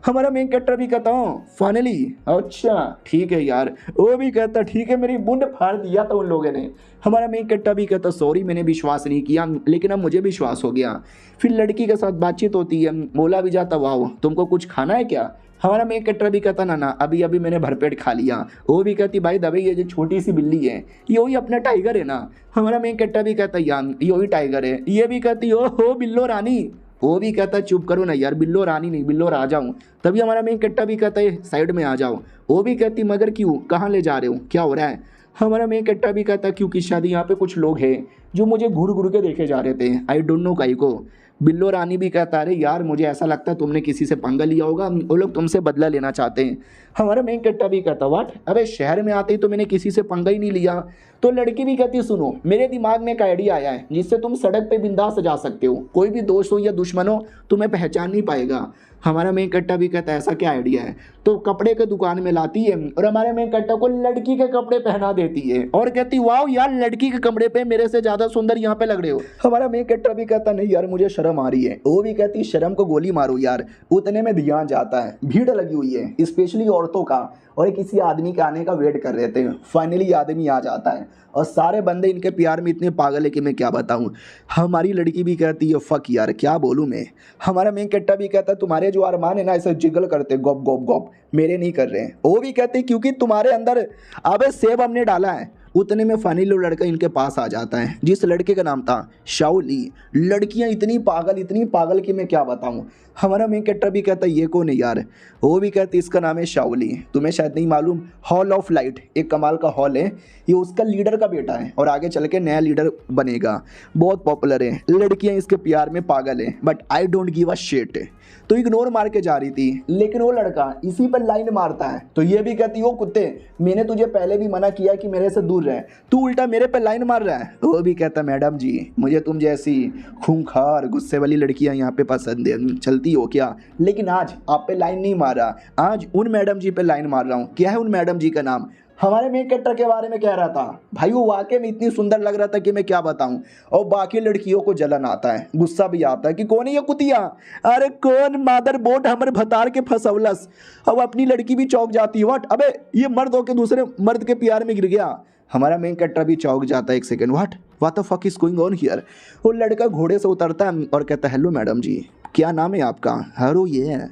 Speaker 1: हमारा मेन कैरेक्टर भी कहता हूँ फाइनली अच्छा ठीक है यार। वो भी कहता ठीक है मेरी बुंड फाड़ दिया था उन लोगों ने। हमारा मेन कैरेक्टर भी कहता सॉरी मैंने विश्वास नहीं किया, लेकिन अब मुझे विश्वास हो गया। फिर लड़की के साथ बातचीत होती है, बोला भी जाता वाह तुमको कुछ खाना है क्या। हमारा मेन कैरेक्टर भी कहता ना अभी अभी मैंने भरपेट खा लिया। वो भी कहती भाई दबे ये जो छोटी सी बिल्ली है ये वही अपना टाइगर है ना। हमारा मेन कैरेक्टर भी कहता यार ये वही टाइगर है। ये भी कहती ओ हो बिल्लो रानी। वो भी कहता चुप करो ना यार, बिल्लो रानी नहीं बिल्लो राजा हूँ। तभी हमारा मेन कट्टा भी कहता है साइड में आ जाओ। वो भी कहती मगर क्यों, कहाँ ले जा रहे हो, क्या हो रहा है। हमारा मेन कट्टा भी कहता क्योंकि शादी यहाँ पे कुछ लोग हैं जो मुझे घूर घूर के देखे जा रहे थे, आई डोंट नो काई को। बिल्लो रानी भी कहता अरे यार मुझे ऐसा लगता है तुमने किसी से पंगा लिया होगा, वो लोग तुमसे बदला लेना चाहते हैं। हमारा मेन कट्टा भी कहता व्हाट, अबे शहर में आते ही तो मैंने किसी से पंगा ही नहीं लिया। तो लड़की भी कहती सुनो मेरे दिमाग में एक आइडिया आया है जिससे तुम सड़क पे बिंदास जा सकते हो, कोई भी दोस्त हो या दुश्मन हो तुम्हें पहचान नहीं पाएगा। हमारा मेन कट्टा भी कहता है ऐसा क्या आइडिया है। तो कपड़े के दुकान में लाती है और हमारे मेन कट्टा को लड़की के कपड़े पहना देती है और कहती वाओ यार लड़की के कपड़े पे मेरे से ज्यादा सुंदर यहाँ पे लग रहे हो। हमारा मेन कट्टा भी कहता नहीं यार मुझे शर्म आ रही है। वो भी कहती शर्म को गोली मारो यार। उतने में ध्यान जाता है भीड़ लगी हुई है स्पेशली औरतों का और किसी आदमी के आने का वेट कर रहे थे। फाइनली आदमी आ जाता है और सारे बंदे इनके प्यार में इतने पागल है कि मैं क्या बताऊं। हमारी लड़की भी कहती है फक यार क्या बोलूं मैं। हमारा मेन कट्टा भी कहता है तुम्हारे जो अरमान है ना ऐसे जिगल करते गॉप गॉप गॉप, मेरे नहीं कर रहे हैं। वो भी कहते क्योंकि तुम्हारे अंदर अबे सेब हमने डाला है। उतने में फाइनली लड़का इनके पास आ जाता है जिस लड़के का नाम था शाओली। लड़कियां इतनी पागल कि मैं क्या बताऊं। हमारा मेन कैरेक्टर भी कहता है ये कौन है यार। वो भी कहती इसका नाम है शाओली, तुम्हें शायद नहीं मालूम, हॉल ऑफ लाइट एक कमाल का हॉल है, ये उसका लीडर का बेटा है और आगे चल के नया लीडर बनेगा, बहुत पॉपुलर है। लड़कियां इसके प्यार में पागल है but I don't give a shit. तो इग्नोर मार के जा रही थी लेकिन वो लड़का इसी पर लाइन मारता है। तो ये भी कहती ओ कुत्ते मैंने तुझे पहले भी मना किया कि मेरे से दूर रहे, तू उल्टा मेरे पे लाइन मार रहा है। वो भी कहता मैडम जी मुझे तुम जैसी खूंखार गुस्से वाली लड़कियां यहाँ पे पसंद है, चलती हो क्या। लेकिन आज आप पे लाइन नहीं मार रहा, आज उन मैडम जी पे लाइन मार रहा हूँ। क्या है उन मैडम जी का नाम। हमारे मेन कैरेक्टर के बारे में कह रहा था भाई वो वाकई में इतनी सुंदर लग रहा था कि मैं क्या बताऊं। और बाकी लड़कियों को जलन आता है, गुस्सा भी आता है कि कौन है ये कुतिया, अरे कौन मादर बोट हमर भतार के फसौलस। अब अपनी लड़की भी चौंक जाती है व्हाट, अबे ये मर्द होके दूसरे मर्द के प्यार में गिर गया। हमारा मेन कैरेक्टर भी चौंक जाता है एक second, what the fuck is going on here. वो लड़का घोड़े से उतरता है और कहता है हेलो मैडम जी क्या नाम है आपका? हरू ये है।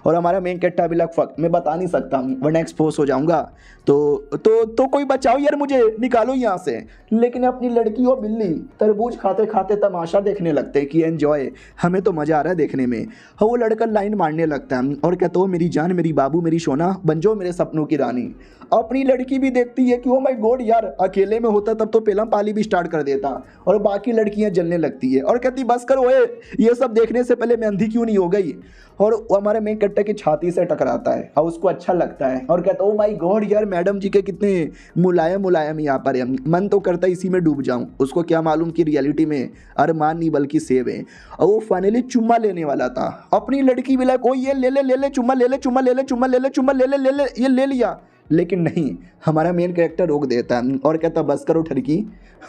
Speaker 1: और हमारा मेन कैरेक्टर भी लग फक मैं बता नहीं सकता वरना एक्सपोज हो जाऊंगा। तो कोई बचाओ यार, मुझे निकालो यहाँ से। लेकिन अपनी लड़की और बिल्ली तरबूज खाते खाते तमाशा देखने लगते हैं कि एंजॉय, हमें तो मज़ा आ रहा है देखने में। हाँ, वो लड़का लाइन मारने लगता है और कहता हो मेरी जान, मेरी बाबू, मेरी सोना, बन जाओ मेरे सपनों की रानी। अपनी लड़की भी देखती है कि ओ माय गॉड यार, अकेले में होता तब तो पहला पाली भी स्टार्ट कर देता। और बाकी लड़कियां जलने लगती है और कहती बस करो ओए, ये सब देखने से पहले मैं अंधी क्यों नहीं हो गई। और वो हमारे मेन कैरेक्टर की छाती से टकराता है और उसको अच्छा लगता है और कहता ओ माय गॉड यार, मैडम जी के कितने मुलायम मुलायम यहाँ पर है, मन तो करता है इसी में डूब जाऊं। उसको क्या मालूम कि रियलिटी में अरमान नहीं बल्कि सेब है। और वो फाइनली चुम्मा लेने वाला था, अपनी लड़की भी लाइक ओ ये ले चुम्मा ले ले चुम्मा ले ले चुम्मा ले ले चुम्मा ले ले ये ले लिया। लेकिन नहीं, हमारा मेन कैरेक्टर रोक देता है और कहता बस करो ठरकी।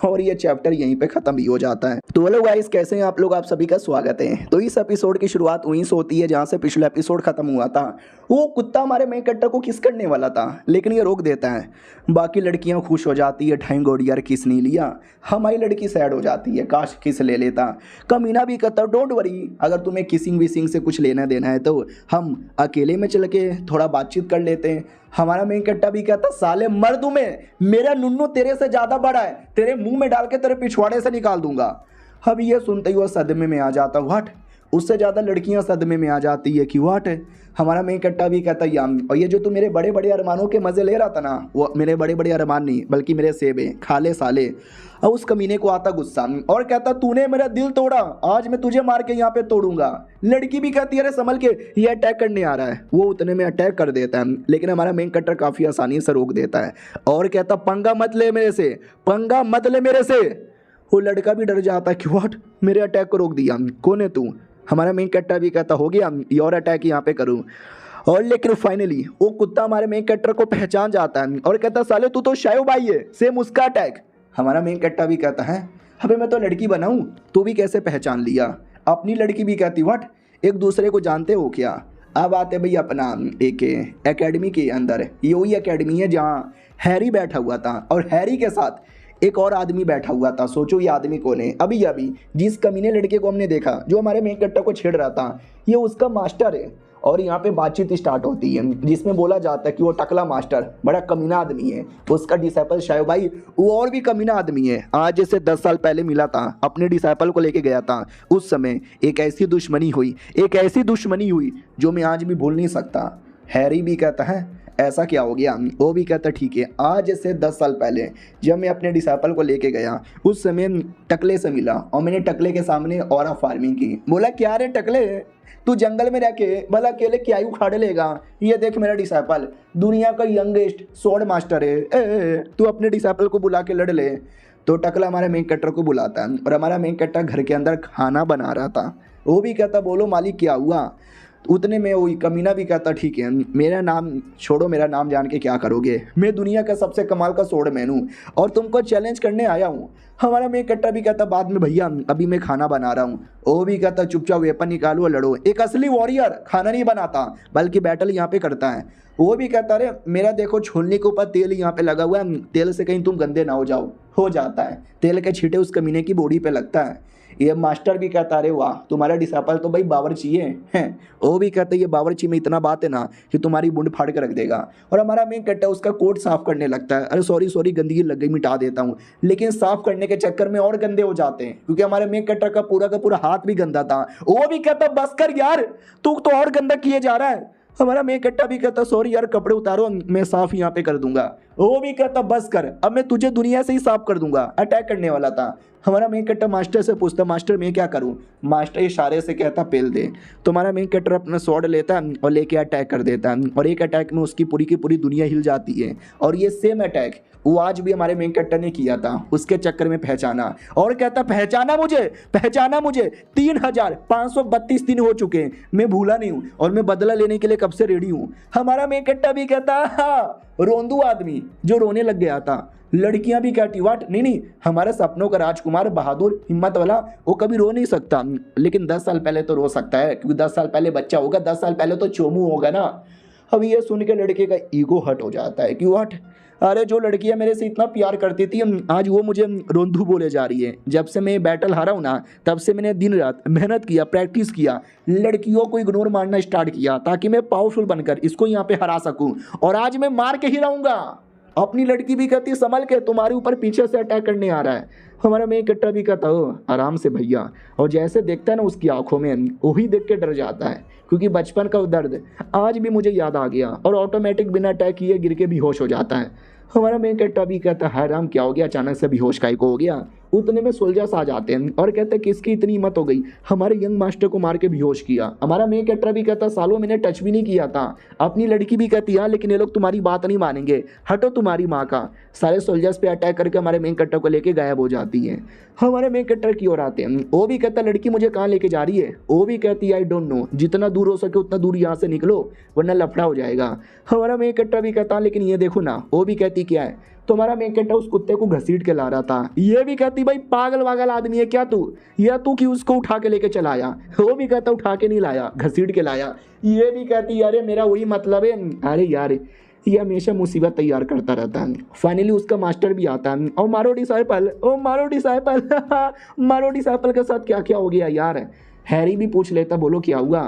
Speaker 1: और ये चैप्टर यहीं पे खत्म भी हो जाता है। तो हेलो गाइस, कैसे हैं आप लोग? आप सभी का स्वागत है। तो इस एपिसोड की शुरुआत वहीं से होती है जहाँ से पिछला एपिसोड खत्म हुआ था। वो कुत्ता हमारे मेन कैरेक्टर को किस करने वाला था, लेकिन ये रोक देता है। बाकी लड़कियां खुश हो जाती है, थैंक गॉड यार किस नहीं लिया। हमारी लड़की सैड हो जाती है, काश किस ले लेता। कमीना भी कहता डोंट वरी, अगर तुम्हें किसिंग विसिंग से कुछ लेना देना है तो हम अकेले में चल के थोड़ा बातचीत कर लेते हैं। हमारा मेन कैरेक्टर भी कहता साले मर दूं मैं, मेरा नुन्नू तेरे से ज्यादा बड़ा है, तेरे मुंह में डाल के तेरे पिछवाड़े से निकाल दूंगा। अब ये सुनते ही वो सदमे में आ जाता, व्हाट। उससे ज़्यादा लड़कियां सदमे में आ जाती है कि व्हाट है। हमारा मेन कैरेक्टर भी कहता याम, और ये जो तू मेरे बड़े बड़े अरमानों के मज़े ले रहा था ना, वो मेरे बड़े बड़े अरमान नहीं बल्कि मेरे सेब है, खा ले साले। और उस कमीने को आता गुस्सा और कहता तूने मेरा दिल तोड़ा, आज मैं तुझे मार के यहाँ पे तोड़ूंगा। लड़की भी कहती है अरे संभल के, ये अटैक करने आ रहा है। वो उतने में अटैक कर देता है, लेकिन हमारा मेन कैरेक्टर काफ़ी आसानी से रोक देता है और कहता पंगा मत ले मेरे से, पंगा मत ले मेरे से। वो लड़का भी डर जाता है कि व्हाट, मेरे अटैक को रोक दिया, कौन है तू? हमारा मेन कैरेक्टर भी कहता हो गया और अटैक यहाँ पे करूँ। और लेकिन फाइनली वो कुत्ता हमारे मेन कैरेक्टर को पहचान जाता है और कहता साले तू तो शायो भाई है, सेम उसका अटैक। हमारा मेन कैरेक्टर भी कहता है अबे मैं तो लड़की बनाऊं, तू भी कैसे पहचान लिया? अपनी लड़की भी कहती व्हाट, एक दूसरे को जानते हो क्या? अब आते भाई अपना एक एकेडमी के अंदर, ये वही एकेडमी है जहाँ हैरी बैठा हुआ था और हैरी के साथ एक और आदमी बैठा हुआ था। सोचो ये आदमी कौन है? अभी जिस कमीने लड़के को हमने देखा जो हमारे मेन कैरेक्टर को छेड़ रहा था, ये उसका मास्टर है। और यहाँ पे बातचीत स्टार्ट होती है जिसमें बोला जाता है कि वो टकला मास्टर बड़ा कमीना आदमी है, उसका डिसाइपल शायद भाई वो और भी कमीना आदमी है। आज जैसे 10 साल पहले मिला था, अपने डिसाइपल को लेके गया था, उस समय एक ऐसी दुश्मनी हुई जो मैं आज भी भूल नहीं सकता। हैरी भी कहता है ऐसा क्या हो गया? वो भी कहता ठीक है, आज से 10 साल पहले जब मैं अपने डिसाइपल को लेके गया उस समय टकले से मिला और मैंने टकले के सामने ऑरा फार्मिंग की। बोला क्या रे टकले, तू जंगल में रह के भला अकेले क्या उखाड़ लेगा? ये देख मेरा डिसाइपल दुनिया का यंगेस्ट स्वॉर्ड मास्टर है, तू अपने डिसाइपल को बुला के लड़ ले। तो टकला हमारे मेन कैरेक्टर को बुलाता है और हमारा मेन कैरेक्टर घर के अंदर खाना बना रहा था। वो भी कहता बोलो मालिक क्या हुआ? उतने में वही कमीना भी कहता ठीक है, मेरा नाम छोड़ो, मेरा नाम जान के क्या करोगे? मैं दुनिया का सबसे कमाल का स्वॉर्डमैन हूँ और तुमको चैलेंज करने आया हूँ। हमारा मेन कैरेक्टर भी कहता बाद में भैया अभी मैं खाना बना रहा हूँ। वो भी कहता चुपचाप वेपन निकालो और लड़ो। एक असली वॉरियर खाना नहीं बनाता बल्कि बैटल यहाँ पे करता है। वो भी कहता अरे मेरा देखो छोलने के ऊपर तेल यहाँ पे लगा हुआ है, तेल से कहीं तुम गंदे ना हो जाओ। हो जाता है, तेल के छींटे उस कमीने की बॉडी पे लगता है। ये मास्टर भी कहता अरे वाह तुम्हारा डिसाइपल तो भाई बावर्ची है। वो भी कहता ये बावर्ची में इतना बात है ना कि तुम्हारी बूंद फाड़ के रख देगा। और हमारा मेन कैरेक्टर उसका कोट साफ करने लगता है, अरे सॉरी गंदगी लग गई मिटा देता हूँ। लेकिन साफ करने के चक्कर में और गंदे हो जाते हैं क्योंकि हमारे मेन कैरेक्टर का पूरा हाथ भी गंदा था। वो भी कहता बस कर यार, तू तो और गंदा किए जा रहा है। हमारा मेन कैरेक्टर भी कहता सॉरी यार कपड़े उतारो मैं साफ यहाँ पे कर दूंगा। वो भी कहता बस कर, अब मैं तुझे दुनिया से ही साफ कर दूंगा। अटैक करने वाला था। हमारा मेन कैरेक्टर मास्टर से पूछता मास्टर मैं क्या करूं? मास्टर इशारे से कहता पेल दे। तो हमारा मेन कैरेक्टर अपना स्वॉर्ड लेता है और लेके अटैक कर देता है और एक अटैक में उसकी पूरी की पूरी दुनिया हिल जाती है। और ये सेम अटैक वो आज भी हमारे मेन कैरेक्टर ने किया था, उसके चक्कर में पहचाना और कहता पहचाना मुझे 3532 दिन हो चुके हैं, मैं भूला नहीं हूँ और मैं बदला लेने के लिए कब से रेडी हूँ। हमारा मेन कैरेक्टर भी कहता हाँ रोंदू आदमी जो रोने लग गया था। लड़कियां भी कहती वाट नहीं, हमारे सपनों का राजकुमार बहादुर हिम्मत वाला वो कभी रो नहीं सकता, लेकिन 10 साल पहले तो रो सकता है क्योंकि 10 साल पहले बच्चा होगा, 10 साल पहले तो चोमू होगा ना। अब ये सुन के लड़के का ईगो हट हो जाता है कि वाट अरे जो लड़कियां मेरे से इतना प्यार करती थी आज वो मुझे रोंदू बोले जा रही है। जब से मैं बैटल हारा हूं ना तब से मैंने दिन रात मेहनत किया, प्रैक्टिस किया, लड़कियों को इग्नोर मारना स्टार्ट किया ताकि मैं पावरफुल बनकर इसको यहाँ पे हरा सकूं। और आज मैं मार के ही रहूंगा। अपनी लड़की भी कहती संभल के, तुम्हारे ऊपर पीछे से अटैक करने आ रहा है। हमारा मेन कट्टा भी कहता हो आराम से भैया। और जैसे देखता है ना उसकी आंखों में, वही देख के डर जाता है क्योंकि बचपन का वो दर्द आज भी मुझे याद आ गया और ऑटोमेटिक बिना अटैक किए गिर के बेहोश हो जाता है। हमारा मेन कट्टा भी कहता है राम क्या हो गया, अचानक से बेहोश काहे को हो गया। उतने में सोल्जर्स आ जाते हैं और कहते हैं किसकी इतनी हिम्मत हो गई हमारे यंग मास्टर को मार के बेहोश किया। हमारा मेन कट्टा भी कहता सालों मैंने टच भी नहीं किया था। अपनी लड़की भी कहती है लेकिन ये लोग तुम्हारी बात नहीं मानेंगे, हटो तुम्हारी माँ का। सारे सोल्जर्स पे अटैक करके हमारे मेन कट्टर को लेके गायब हो जाती है। हमारे मेन कट्टर की ओर आते हैं। वो भी कहता लड़की मुझे कहाँ लेके जा रही है। वो भी कहती है आई डोंट नो, जितना दूर हो सके उतना दूर यहाँ से निकलो वरना लफड़ा हो जाएगा। हमारा मेन कट्टर भी कहता लेकिन ये देखो ना। वो भी कहती क्या है, तो हमारा मेन कट्टर उस कुत्ते को घसीट के ला रहा था। ये भी कहती भाई पागल वागल आदमी है क्या तू, या तू क्यों उसको उठा के लेके चला आया। वो भी कहता उठा के नहीं लाया, घसीट के लाया। ये भी कहती अरे मेरा वही मतलब है। अरे यार ये हमेशा मुसीबत तैयार करता रहता है। फाइनली उसका मास्टर भी आता है और मारो डिसाइपल, ओ मारो डिसाइपल मारो डिसाइपल के साथ क्या क्या हो गया यार। हैरी भी पूछ लेता बोलो क्या हुआ।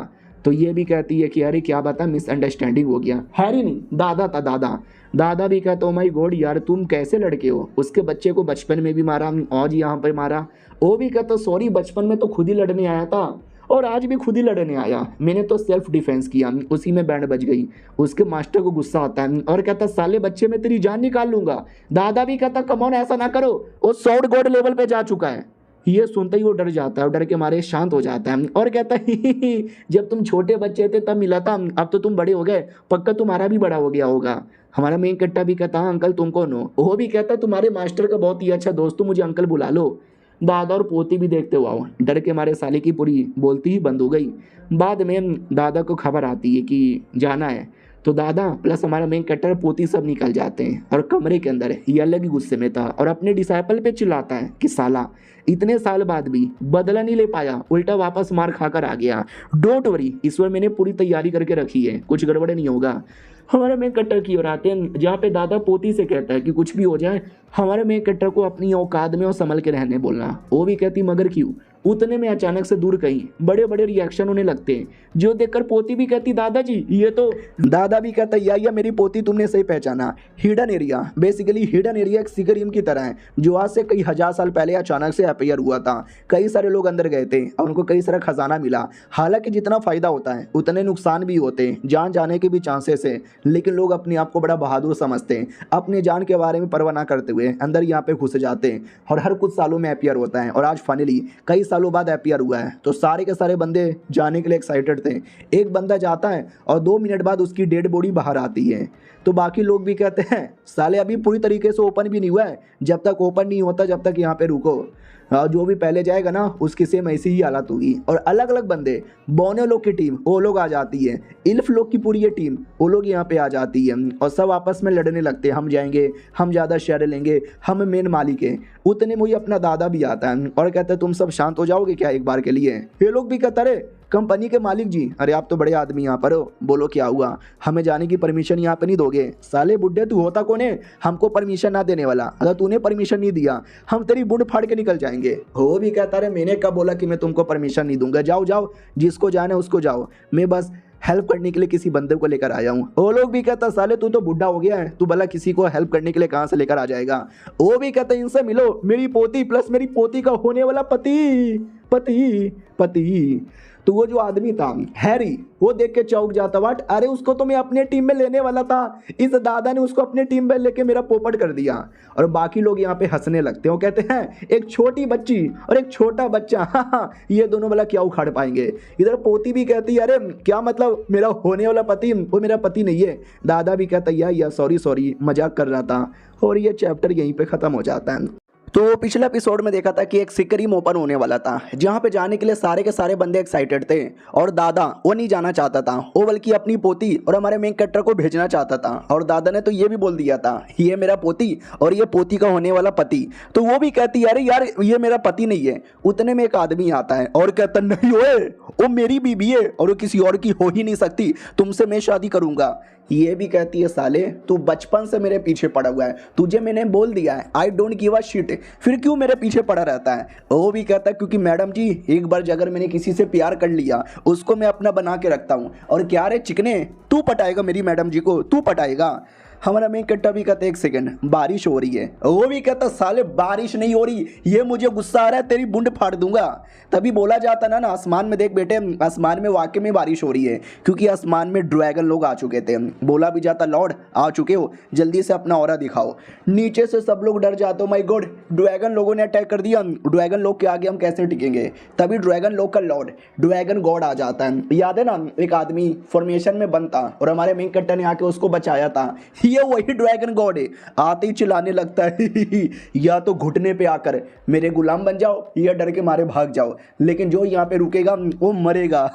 Speaker 1: तो ये भी कहती है कि अरे क्या बता मिसअंडरस्टैंडिंग हो गया। हैरी नहीं दादा था, दादा भी कहता ओ माय गॉड यार तुम कैसे लड़के हो, उसके बच्चे को बचपन में भी मारा आज यहाँ पर मारा। वो भी कहता सॉरी बचपन में तो खुद ही लड़ने आया था और आज भी खुद ही लड़ने आया, मैंने तो सेल्फ डिफेंस किया, उसी में बैंड बज गई। उसके मास्टर को गुस्सा आता है और कहता साले बच्चे में तेरी जान निकाल लूंगा। दादा भी कहता कम ऑन ऐसा ना करो, वो सॉर्ड गॉड लेवल पे जा चुका है। ये सुनते ही वो डर जाता है और डर के मारे शांत हो जाता है और कहता है जब तुम छोटे बच्चे थे तब मिला था, अब तो तुम बड़े हो गए, पक्का तुम्हारा भी बड़ा हो गया होगा। हमारा मेन कट्टा भी कहता अंकल तुम कौन हो। वो भी कहता तुम्हारे मास्टर का बहुत ही अच्छा दोस्त, मुझे अंकल बुला लो। दादा और पोती भी देखते हुआ डर के मारे साले की पूरी बोलती ही बंद हो गई। बाद में दादा को खबर आती है कि जाना है, तो दादा प्लस हमारा मेन कट्टर पोती सब निकल जाते हैं और कमरे के अंदर ये अलग ही गुस्से में था और अपने डिसाइपल पे चिल्लाता है कि साला इतने साल बाद भी बदला नहीं ले पाया, उल्टा वापस मार खाकर आ गया। डोंट वरी, इस बार मैंने पूरी तैयारी करके रखी है, कुछ गड़बड़ नहीं होगा। हमारे मेन कट्टर की ओर आते हैं जहाँ पे दादा पोती से कहता है कि कुछ भी हो जाए हमारे मेन कट्टर को अपनी औकात में और संभल के रहने बोलना। वो भी कहती मगर क्यों। उतने में अचानक से दूर कहीं बड़े बड़े रिएक्शन होने लगते हैं जो देखकर पोती भी कहती दादाजी ये तो। दादा भी कहता या मेरी पोती तुमने सही पहचाना, hidden area. Basically hidden area एक सिगरियम की तरह है जो आज से कई हजार साल पहले अचानक से अपीयर हुआ था। कई सारे लोग अंदर गए थे और उनको कई सारा खजाना मिला। हालांकि जितना फायदा होता है उतने नुकसान भी होते हैं, जान जाने के भी चांसेस है, लेकिन लोग अपने आप को बड़ा बहादुर समझते हैं, अपनी जान के बारे में परवाह ना करते हुए अंदर यहाँ पे घुस जाते हैं और हर कुछ सालों में अपीयर होता है। और आज फाइनली कई सालों बाद अपीयर हुआ है तो सारे के सारे बंदे जाने के लिए एक्साइटेड थे। एक बंदा जाता है और 2 मिनट बाद उसकी डेड बॉडी बाहर आती है। तो बाकी लोग भी कहते हैं साले अभी पूरी तरीके से ओपन भी नहीं हुआ है, जब तक ओपन नहीं होता जब तक यहाँ पे रुको। जो भी पहले जाएगा ना उसकी सेम ऐसी ही हालत होगी। और अलग अलग बंदे, बोने लोग की टीम वो लोग आ जाती है, इल्फ लोग की पूरी ये टीम वो लोग यहाँ पे आ जाती है और सब आपस में लड़ने लगते हैं, हम जाएंगे, हम ज़्यादा शेयर लेंगे, हम मेन मालिक हैं। उतने में ही अपना दादा भी आता है और कहता है तुम सब शांत हो जाओगे क्या एक बार के लिए। ये लोग भी कहता रहे कंपनी के मालिक जी, अरे आप तो बड़े आदमी यहाँ पर हो, बोलो क्या हुआ, हमें जाने की परमिशन यहाँ पे नहीं दोगे। साले बुड्ढे तू होता कौन है हमको परमिशन ना देने वाला, अगर तूने परमिशन नहीं दिया हम तेरी बुंड फाड़ के निकल जाएंगे। वो भी कहता रहे मैंने कब बोला कि मैं तुमको परमिशन नहीं दूंगा, जाओ जाओ जिसको जाना है उसको जाओ, मैं बस हेल्प करने के लिए किसी बंदे को लेकर आया हूँ। वो लोग भी कहता साले तू तो बुढ़ा हो गया है, तू भला किसी को हेल्प करने के लिए कहाँ से लेकर आ जाएगा। वो भी कहता इनसे मिलो, मेरी पोती प्लस मेरी पोती का होने वाला पति पति पति। तो वो जो आदमी था हैरी वो देख के चौंक जाता, वाट अरे उसको तो मैं अपने टीम में लेने वाला था, इस दादा ने उसको अपने टीम में लेके मेरा पोपट कर दिया। और बाकी लोग यहाँ पे हंसने लगते हैं, वो कहते हैं एक छोटी बच्ची और एक छोटा बच्चा, हाँ ये दोनों वाला क्या उखाड़ पाएंगे। इधर पोती भी कहती है अरे क्या मतलब मेरा होने वाला पति वो मेरा पति नहीं है। दादा भी कहता या सॉरी मजाक कर रहा था। और ये चैप्टर यहीं पे खत्म हो जाता है। तो पिछले एपिसोड में देखा था कि एक सिकरियम ओपन होने वाला था जहाँ पे जाने के लिए सारे के सारे बंदे एक्साइटेड थे और दादा वो नहीं जाना चाहता था, वो बल्कि अपनी पोती और हमारे मेन कैरेक्टर को भेजना चाहता था। और दादा ने तो ये भी बोल दिया था ये मेरा पोती और ये पोती का होने वाला पति। तो वो भी कहती है अरे यार ये मेरा पति नहीं है। उतने में एक आदमी आता है और कहता नहीं ओए वो मेरी बीबी है और वो किसी और की हो ही नहीं सकती, तुमसे मैं शादी करूंगा। ये भी कहती है साले तू बचपन से मेरे पीछे पड़ा हुआ है, तुझे मैंने बोल दिया है I don't give a shit, फिर क्यों मेरे पीछे पड़ा रहता है। वो भी कहता है क्योंकि मैडम जी एक बार अगर मैंने किसी से प्यार कर लिया उसको मैं अपना बना के रखता हूँ। और क्या रे चिकने, तू पटाएगा मेरी मैडम जी को, तू पटाएगा। हमारा मेन कट्टा भी कहता है एक सेकंड बारिश हो रही है, वो भी कहता साले बारिश नहीं हो रही, ये मुझे गुस्सा आ रहा है, तेरी बुंड फाड़ दूंगा। तभी बोला जाता ना आसमान में देख बेटे, आसमान में वाकई में बारिश हो रही है क्योंकि आसमान में ड्रैगन लोग आ चुके थे। बोला भी जाता लॉर्ड आ चुके हो, जल्दी से अपना ऑरा दिखाओ। नीचे से सब लोग डर जाते हो, माय गॉड ड्रैगन लोगों ने अटैक कर दिया, ड्रैगन लोग के आगे हम कैसे टिकेंगे। तभी ड्रैगन लोग का लॉर्ड ड्रैगन गॉड आ जाता है। याद है ना एक आदमी फॉर्मेशन में बनता और हमारे मेन कट्टा ने आके उसको बचाया था, ये वही ड्रैगन गॉड है। आते ही चिल्लाने लगता है या तो घुटने पे आकर मेरे गुलाम बन जाओ या डर के मारे भाग जाओ, लेकिन जो यहाँ पे रुकेगा वो मरेगा।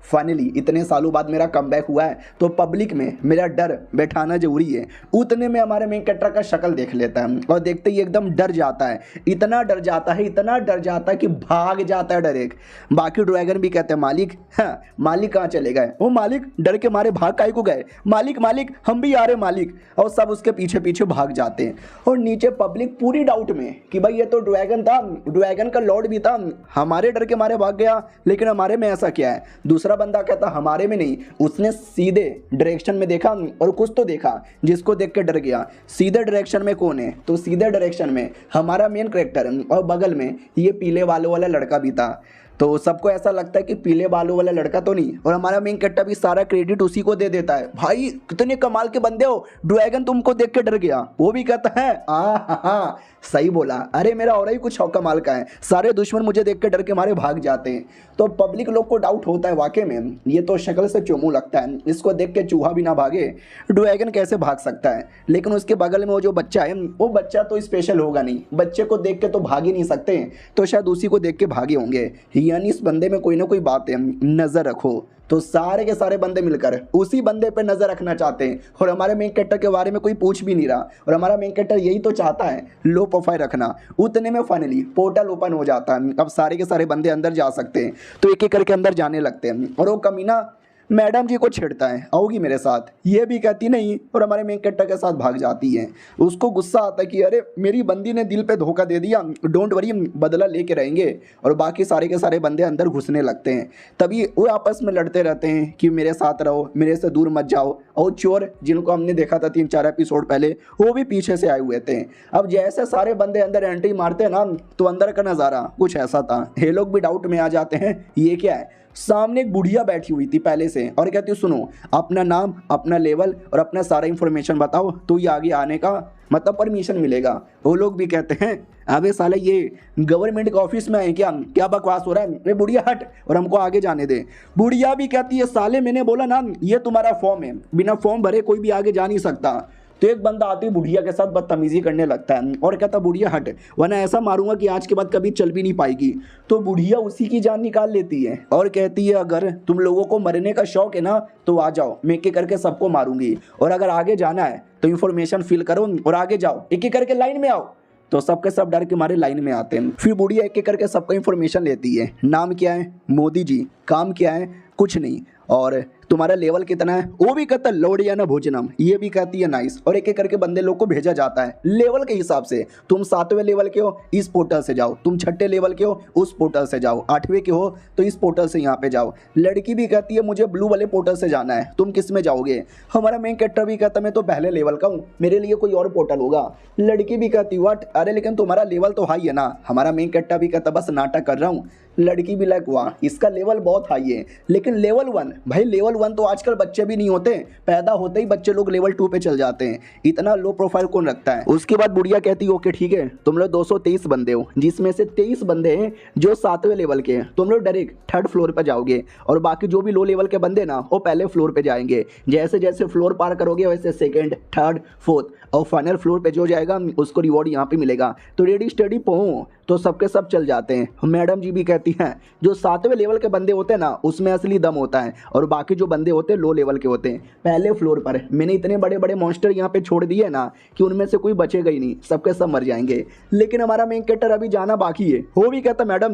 Speaker 1: फाइनली इतने सालों बाद मेरा कमबैक हुआ है तो पब्लिक में मेरा डर बैठाना जरूरी है। उतने में हमारे मेन कैरेक्टर का शक्ल देख लेता है और देखते ही एकदम डर जाता है, इतना डर जाता है, इतना डर जाता है कि भाग जाता है डायरेक्ट। बाकी ड्रैगन भी कहते हैं मालिक, हाँ मालिक कहाँ चले गए, वो मालिक डर के मारे भाग काहे को गए, मालिक मालिक हम भी आ रहे मालिक। और सब उसके पीछे पीछे भाग जाते हैं और नीचे पब्लिक पूरी डाउट में कि भाई ये तो ड्रैगन था, ड्रैगन का लॉर्ड भी था, हमारे डर के मारे भाग गया, लेकिन हमारे में ऐसा क्या है। दूसरा बंदा कहता हमारे में नहीं, उसने सीधे डायरेक्शन में देखा और कुछ तो देखा जिसको देख के डर गया। सीधे डायरेक्शन में कौन है, तो सीधे डायरेक्शन में हमारा मेन कैरेक्टर और बगल में ये पीले बालों वाला लड़का भी था। तो सबको ऐसा लगता है कि पीले बालों वाला लड़का तो नहीं, और हमारा मेन कैरेक्टर भी सारा क्रेडिट उसी को दे देता है। भाई कितने कमाल के बंदे हो, ड्रैगन तुमको देख के डर गया। वो भी कहता है हाँ सही बोला, अरे मेरा और ही कुछ और कमाल का है, सारे दुश्मन मुझे देख के डर के मारे भाग जाते हैं। तो पब्लिक लोग को डाउट होता है वाकई में ये तो शक्ल से चोमू लगता है, इसको देख के चूहा भी ना भागे, ड्रैगन कैसे भाग सकता है। लेकिन उसके बगल में वो जो बच्चा है वो बच्चा तो स्पेशल होगा नहीं, बच्चे को देख के तो भाग ही नहीं सकते, तो शायद उसी को देख के भागे होंगे। यानी इस बंदे में कोई ना कोई बात है, नजर रखो। तो सारे के सारे बंदे मिलकर उसी बंदे पे नजर रखना चाहते हैं और हमारे मेन कैरेक्टर के बारे में कोई पूछ भी नहीं रहा, और हमारा मेन कैरेक्टर यही तो चाहता है लो प्रोफाइल रखना। उतने में फाइनली पोर्टल ओपन हो जाता है, अब सारे के सारे बंदे अंदर जा सकते हैं। तो एक एक करके अंदर जाने लगते हैं और वो कमीना मैडम जी को छेड़ता है आओगी मेरे साथ, ये भी कहती नहीं और हमारे मेन कैरेक्टर के साथ भाग जाती है। उसको गुस्सा आता है कि अरे मेरी बंदी ने दिल पे धोखा दे दिया, डोंट वरी बदला लेके रहेंगे। और बाकी सारे के सारे बंदे अंदर घुसने लगते हैं। तभी वो आपस में लड़ते रहते हैं कि मेरे साथ रहो, मेरे से दूर मत जाओ। और चोर जिनको हमने देखा था 3-4 एपिसोड पहले, वो भी पीछे से आए हुए थे। अब जैसे सारे बंदे अंदर एंट्री मारते हैं ना, तो अंदर का नज़ारा कुछ ऐसा था। ये लोग भी डाउट में आ जाते हैं ये क्या है। सामने एक बुढ़िया बैठी हुई थी पहले से और कहती सुनो अपना नाम, अपना लेवल और अपना सारा इंफॉर्मेशन बताओ तो ये आगे आने का मतलब परमिशन मिलेगा। वो लोग भी कहते हैं अबे साले ये गवर्नमेंट के ऑफिस में आए क्या बकवास हो रहा है, अरे बुढ़िया हट और हमको आगे जाने दे। बुढ़िया भी कहती है साले मैंने बोला ना ये तुम्हारा फॉर्म है, बिना फॉर्म भरे कोई भी आगे जा नहीं सकता। तो एक बंदा आते ही बुढ़िया के साथ बदतमीजी करने लगता है और कहता बुढ़िया हट वरना ऐसा मारूंगा कि आज के बाद कभी चल भी नहीं पाएगी। तो बुढ़िया उसी की जान निकाल लेती है और कहती है अगर तुम लोगों को मरने का शौक है ना तो आ जाओ, मैं एक एक करके सबको मारूंगी, और अगर आगे जाना है तो इन्फॉर्मेशन फिल करो और आगे जाओ, एक एक करके लाइन में आओ। तो सबके सब डर के मारे लाइन में आते हैं। फिर बुढ़िया एक एक करके सबका इन्फॉर्मेशन लेती है, नाम क्या है मोदी जी, काम क्या है कुछ नहीं, और तुम्हारा लेवल कितना है, वो भी कहता है लौड़ या ना भोजनम, ये भी कहती है नाइस। और एक एक करके बंदे लोग को भेजा जाता है लेवल के हिसाब से, तुम 7वें लेवल के हो इस पोर्टल से जाओ, तुम 6ठे लेवल के हो उस पोर्टल से जाओ, 8वें के हो तो इस पोर्टल से यहाँ पे जाओ। लड़की भी कहती है मुझे ब्लू वाले पोर्टल से जाना है, तुम किस में जाओगे। हमारा मेन कैरेक्टर भी कहता है मैं तो पहले लेवल का हूँ, मेरे लिए कोई और पोर्टल होगा। लड़की भी कहती व्हाट, अरे लेकिन तुम्हारा लेवल तो हाई है ना। हमारा मेन कैरेक्टर भी कहता बस नाटक कर रहा हूँ। लड़की भी लाइक वाह इसका लेवल बहुत हाई है, लेकिन लेवल 1 भाई लेवल 1 तो आजकल बच्चे भी नहीं होते, पैदा होते ही बच्चे लोग लेवल 2 पे चल जाते हैं, इतना लो प्रोफाइल कौन रखता है। उसके बाद बुढ़िया कहती है ओके ठीक है तुम लोग 223 बंदे हो, जिसमें से 23 बंदे हैं जो 7वें लेवल के हैं, तुम लोग डायरेक्ट 3rd फ्लोर पर जाओगे, और बाकी जो भी लो लेवल के बंदे ना वो पहले फ्लोर पे जाएंगे। जैसे जैसे फ्लोर पार करोगे वैसे 2nd 3rd 4th और फाइनल फ्लोर पे जो जाएगा उसको रिवॉर्ड यहाँ पे मिलेगा। तो रेडी स्टडी पहुँ तो सबके सब चल जाते हैं। मैडम जी भी कहती हैं जो 7वें लेवल के बंदे होते हैं ना उसमें असली दम होता है, और बाकी जो बंदे होते हैं लो लेवल के होते हैं। पहले फ्लोर पर मैंने इतने बड़े बड़े मॉन्स्टर यहाँ पे छोड़ दिए ना कि उनमें से कोई बचेगा ही नहीं, सबके सब मर जाएंगे। लेकिन हमारा मेन कैरेक्टर अभी जाना बाकी है। वो भी कहता मैडम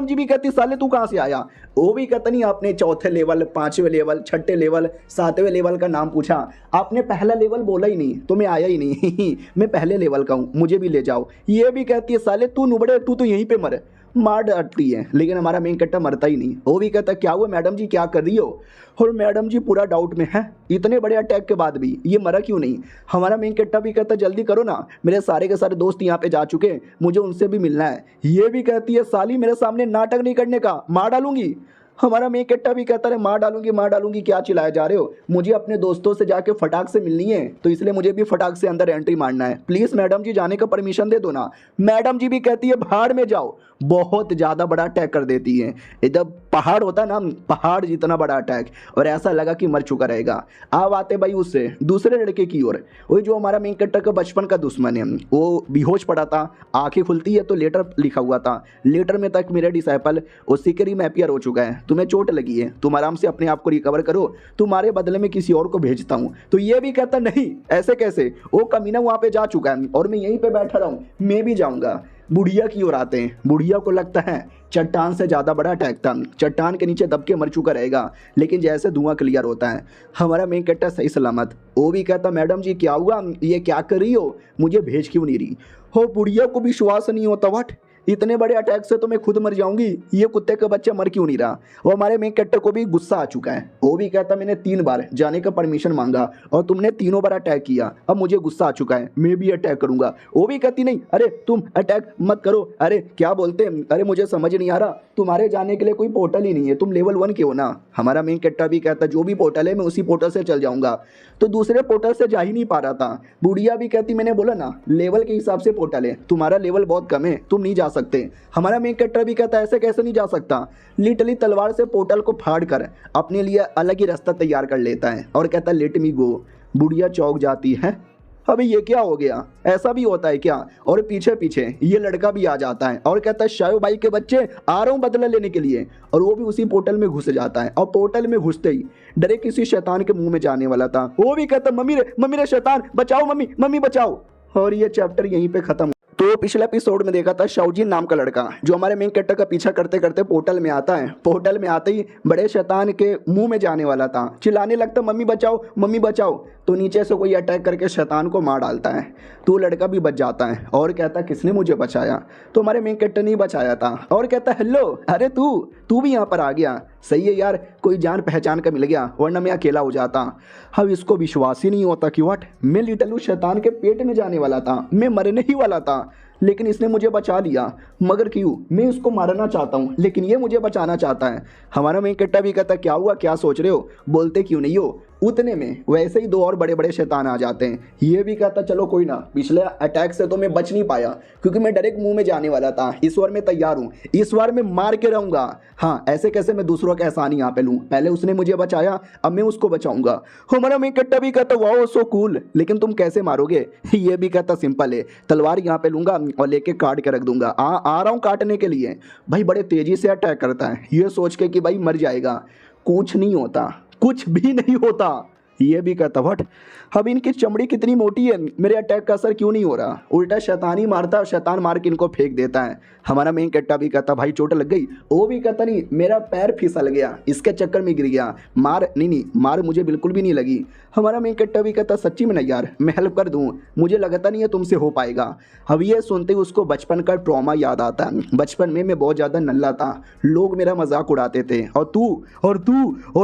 Speaker 1: जी भी कहती साले तू कहाँ से आया। वो भी कहता नहीं आपने चौथे लेवल, पांचवें लेवल, छठे लेवल, सातवें लेवल का नाम पूछा, आपने पहला लेवल बोला ही नहीं तो मैं आया ही नहीं मैं पहले लेवल का हूँ, मुझे भी ले जाओ। ये भी कहती है साले तू नुबड़े, तू तो यहीं पे मर, मार डांटती है। लेकिन हमारा मेन कैरेक्टर मरता ही नहीं। वो भी कहता क्या हुआ मैडम जी, क्या कर रही हो। और मैडम जी पूरा डाउट में है, इतने बड़े अटैक के बाद भी ये मरा क्यों नहीं। हमारा मेन कैरेक्टर भी कहता जल्दी करो ना, मेरे सारे के सारे दोस्त यहाँ पे जा चुके हैं, मुझे उनसे भी मिलना है। ये भी कहती है साली मेरे सामने नाटक नहीं करने का, मार डालूंगी। हमारा मेन कैरेक्टर भी कहता है मार डालूंगी क्या चिल्लाए जा रहे हो, मुझे अपने दोस्तों से जाके फटाक से मिलनी है, तो इसलिए मुझे भी फटाक से अंदर एंट्री मारना है, प्लीज मैडम जी जाने का परमिशन दे दो ना। मैडम जी भी कहती है भाड़ में जाओ। बहुत ज़्यादा बड़ा अटैक कर देती है, एकदम पहाड़ होता ना, पहाड़ जितना बड़ा अटैक, और ऐसा लगा कि मर चुका रहेगा। अब आते भाई उससे दूसरे लड़के की ओर, वही जो हमारा मेन कैरेक्टर का बचपन का दुश्मन है, वो बेहोश पड़ा था, आंखें खुलती है तो लेटर लिखा हुआ था, लेटर में तक मेरे डिसाइपल उसी के मैपियर हो चुका है, तुम्हें चोट लगी है, तुम आराम से अपने आप को रिकवर करो, तुम्हारे बदले में किसी और को भेजता हूँ। तो ये भी कहता नहीं ऐसे कैसे, वो कमीना वहाँ पे जा चुका है और मैं यहीं पे बैठा रहा हूँ, मैं भी जाऊँगा। बुढ़िया की ओर आते हैं। बुढ़िया को लगता है चट्टान से ज़्यादा बड़ा अटैक था, चट्टान के नीचे दब के मर चुका रहेगा, लेकिन जैसे धुआं क्लियर होता है हमारा मेन कैरेक्टर सही सलामत। वो भी कहता मैडम जी क्या हुआ, ये क्या कर रही हो, मुझे भेज क्यों नहीं रही हो। बुढ़िया को विश्वास नहीं होता, व्हाट, इतने बड़े अटैक से तो मैं खुद मर जाऊंगी, ये कुत्ते का बच्चा मर क्यों नहीं रहा। वो हमारे मेन कैरेक्टर को भी गुस्सा आ चुका है। वो भी कहता मैंने 3 बार जाने का परमिशन मांगा और तुमने तीनों बार अटैक किया, अब मुझे गुस्सा आ चुका है, मैं भी अटैक करूंगा। वो भी कहती नहीं अरे तुम अटैक मत करो, अरे क्या बोलते हैं, अरे मुझे समझ नहीं आ रहा, तुम्हारे जाने के लिए कोई पोर्टल ही नहीं है, तुम लेवल 1 के हो ना। हमारा मेन कैरेक्टर भी कहता जो भी पोर्टल है मैं उसी पोर्टल से चल जाऊंगा, तो दूसरे पोर्टल से जा ही नहीं पा रहा था। बुढ़िया भी कहती मैंने बोला ना लेवल के हिसाब से पोर्टल है, तुम्हारा लेवल बहुत कम है, तुम नहीं जा सकते। हमारा मेन कैरेक्टर भी कहता है ऐसे कैसे नहीं जा सकता, लिटरली तलवार से पोर्टल को फाड़ कर अपने लिए अलग ही रास्ता तैयार कर लेता है और कहता है लेट मी गो। बुढ़िया चौंक जाती है, अभी ये क्या हो गया, ऐसा भी होता है क्या। और पीछे पीछे ये लड़का भी आ जाता है और कहता है शायद भाई के बच्चे आ रहा हूँ बदला लेने के लिए, और वो भी उसी पोर्टल में घुस जाता है। और पोर्टल में घुसते ही डायरेक्ट किसी शैतान के मुंह में जाने वाला था। वो भी कहता मम्मी रे शैतान बचाओ, मम्मी बचाओ। और ये चैप्टर यहीं पे खत्म। तो पिछले एपिसोड में देखा था शाओजिन नाम का लड़का जो हमारे मेन कैरेक्टर का पीछा करते करते पोर्टल में आता है। पोर्टल में आते ही बड़े शैतान के मुंह में जाने वाला था, चिल्लाने लगता मम्मी बचाओ। तो नीचे से कोई अटैक करके शैतान को मार डालता है, तो लड़का भी बच जाता है और कहता किसने मुझे बचाया। तो हमारे मेन कैरेक्टर ने बचाया था और कहता हेलो, अरे तू भी यहाँ पर आ गया, सही है यार, कोई जान पहचान का मिल गया, वरना मैं अकेला हो जाता। अब इसको विश्वास ही नहीं होता कि व्हाट, मैं लिटल शैतान के पेट में जाने वाला था, मैं मरने ही वाला था, लेकिन इसने मुझे बचा लिया। मगर क्यों, मैं उसको मारना चाहता हूँ लेकिन ये मुझे बचाना चाहता है। हमारा मेन कैरेक्टर भी कहता क्या हुआ, क्या सोच रहे हो, बोलते क्यों नहीं हो। उतने में वैसे ही 2 और बड़े बड़े शैतान आ जाते हैं। ये भी कहता चलो कोई ना, पिछले अटैक से तो मैं बच नहीं पाया क्योंकि मैं डायरेक्ट मुंह में जाने वाला था, इस बार मैं तैयार हूँ, इस बार मैं मार के रहूंगा। हाँ ऐसे कैसे मैं दूसरों का एहसान यहाँ पे लूँ, पहले उसने मुझे बचाया अब मैं उसको बचाऊंगा। हमारा मेन कैरेक्टर भी कहता वाओ सो कूल, लेकिन तुम कैसे मारोगे। ये भी कहता सिंपल है, तलवार यहाँ पे लूंगा और लेके काट के रख दूंगा, आ रहा हूँ काटने के लिए। भाई बड़े तेजी से अटैक करता है, ये सोच के कि भाई मर जाएगा, कुछ नहीं होता, कुछ भी नहीं होता। ये भी कहता व्हाट, अब इनकी चमड़ी कितनी मोटी है, मेरे अटैक का असर क्यों नहीं हो रहा। उल्टा शैतान ही मारता और शैतान मार के इनको फेंक देता है। हमारा मेन कैरेक्टर भी कहता भाई चोट लग गई। वो भी कहता नहीं मेरा पैर फिसल गया, इसके चक्कर में गिर गया, मार नहीं मार मुझे बिल्कुल भी नहीं लगी। हमारा मेन कैरेक्टर भी कहता सच्ची में नहीं यार, मैं हेल्प कर दूँ, मुझे लगता नहीं है तुमसे हो पाएगा। अब ये सुनते ही उसको बचपन का ट्रॉमा याद आता है। बचपन में मैं बहुत ज़्यादा नल्ला था, लोग मेरा मजाक उड़ाते थे, और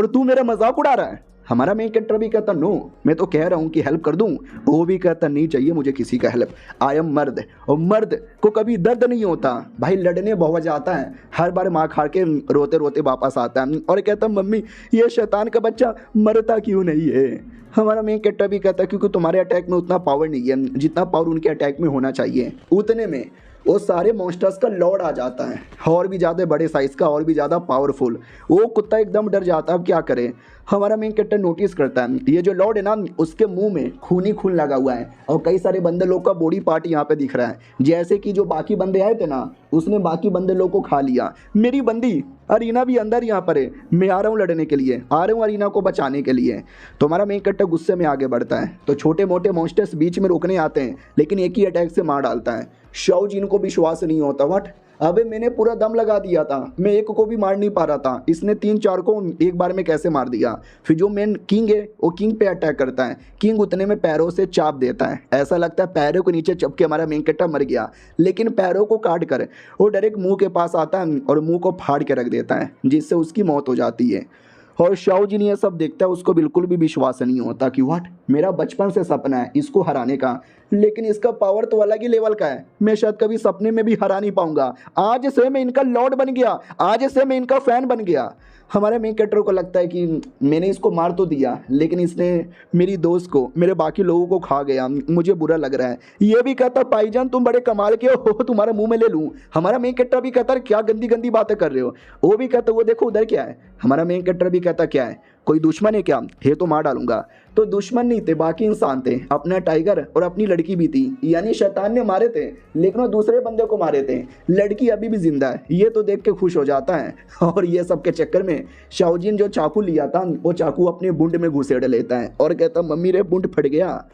Speaker 1: तू मेरा मजाक उड़ा रहा है। हमारा मेन कैरेक्टर भी कहता नो, मैं तो कह रहा हूँ कि हेल्प कर दूँ। वो भी कहता नहीं चाहिए मुझे किसी का हेल्प, आई एम मर्द, और मर्द को कभी दर्द नहीं होता। भाई लड़ने बहुत जाता है, हर बार मार खा के रोते रोते वापस आता है और कहता मम्मी ये शैतान का बच्चा मरता क्यों नहीं है। हमारा मेन कैरेक्टर भी कहता क्योंकि तुम्हारे अटैक में उतना पावर नहीं है जितना पावर उनके अटैक में होना चाहिए। उतने में वो सारे मॉन्स्टर्स का लॉर्ड आ जाता है, और भी ज़्यादा बड़े साइज़ का, और भी ज़्यादा पावरफुल। वो कुत्ता एकदम डर जाता है, अब क्या करे। हमारा मेन कैरेक्टर नोटिस करता है ये जो लॉर्ड है ना उसके मुंह में खून ही खून लगा हुआ है और कई सारे बंदे लोग का बॉडी पार्ट यहाँ पे दिख रहा है, जैसे कि जो बाकी बंदे आए थे ना उसने बाकी बंदे लोग को खा लिया। मेरी बंदी अरीना भी अंदर यहाँ पर है, मैं आ रहा हूँ लड़ने के लिए, आ रहा हूँ अरीना को बचाने के लिए। तो हमारा मेन कैरेक्टर गुस्से में आगे बढ़ता है, तो छोटे मोटे मॉन्स्टर्स बीच में रोकने आते हैं लेकिन एक ही अटैक से मार डालता है। शाओ जिन को विश्वास नहीं होता, व्हाट, अबे मैंने पूरा दम लगा दिया था, मैं एक को भी मार नहीं पा रहा था, इसने 3-4 को एक बार में कैसे मार दिया। फिर जो मेन किंग है वो किंग पे अटैक करता है, किंग उतने में पैरों से चाप देता है, ऐसा लगता है पैरों के नीचे चप के हमारा मेन कैरेक्टर मर गया, लेकिन पैरों को काट कर वो डायरेक्ट मुंह के पास आता है और मुंह को फाड़ के रख देता है, जिससे उसकी मौत हो जाती है। और शाओ जिन ये सब देखता है, उसको बिल्कुल भी विश्वास नहीं होता कि व्हाट, मेरा बचपन से सपना है इसको हराने का, लेकिन इसका पावर तो अलग ही लेवल का है, मैं शायद कभी सपने में भी हरा नहीं पाऊंगा। आज से मैं इनका लॉर्ड बन गया, आज से मैं इनका फैन बन गया। हमारे मेन कैरेक्टर को लगता है कि मैंने इसको मार तो दिया लेकिन इसने मेरी दोस्त को, मेरे बाकी लोगों को खा गया, मुझे बुरा लग रहा है। ये भी कहता भाईजान तुम बड़े कमाल के हो, तुम्हारा मुंह में ले लूँ। हमारा मेन कैरेक्टर भी कहता क्या गंदी गंदी बातें कर रहे हो। वो भी कहता वो देखो उधर क्या है। हमारा मेन कैरेक्टर भी कहता क्या है, कोई दुश्मन है क्या, ये तो मार डालूंगा। तो दुश्मन नहीं थे, बाकी इंसान थे, अपना टाइगर और अपनी लड़की भी थी, यानी शैतान ने मारे थे लेकिन वो दूसरे बंदे को मारे थे, लड़की अभी भी जिंदा है, ये तो देख के खुश हो जाता है। और ये सब के चक्कर में शाओजिन जो चाकू लिया था वो चाकू अपने बुंड में घुसेड़ लेता है और कहता मम्मी रे बुंड फट गया।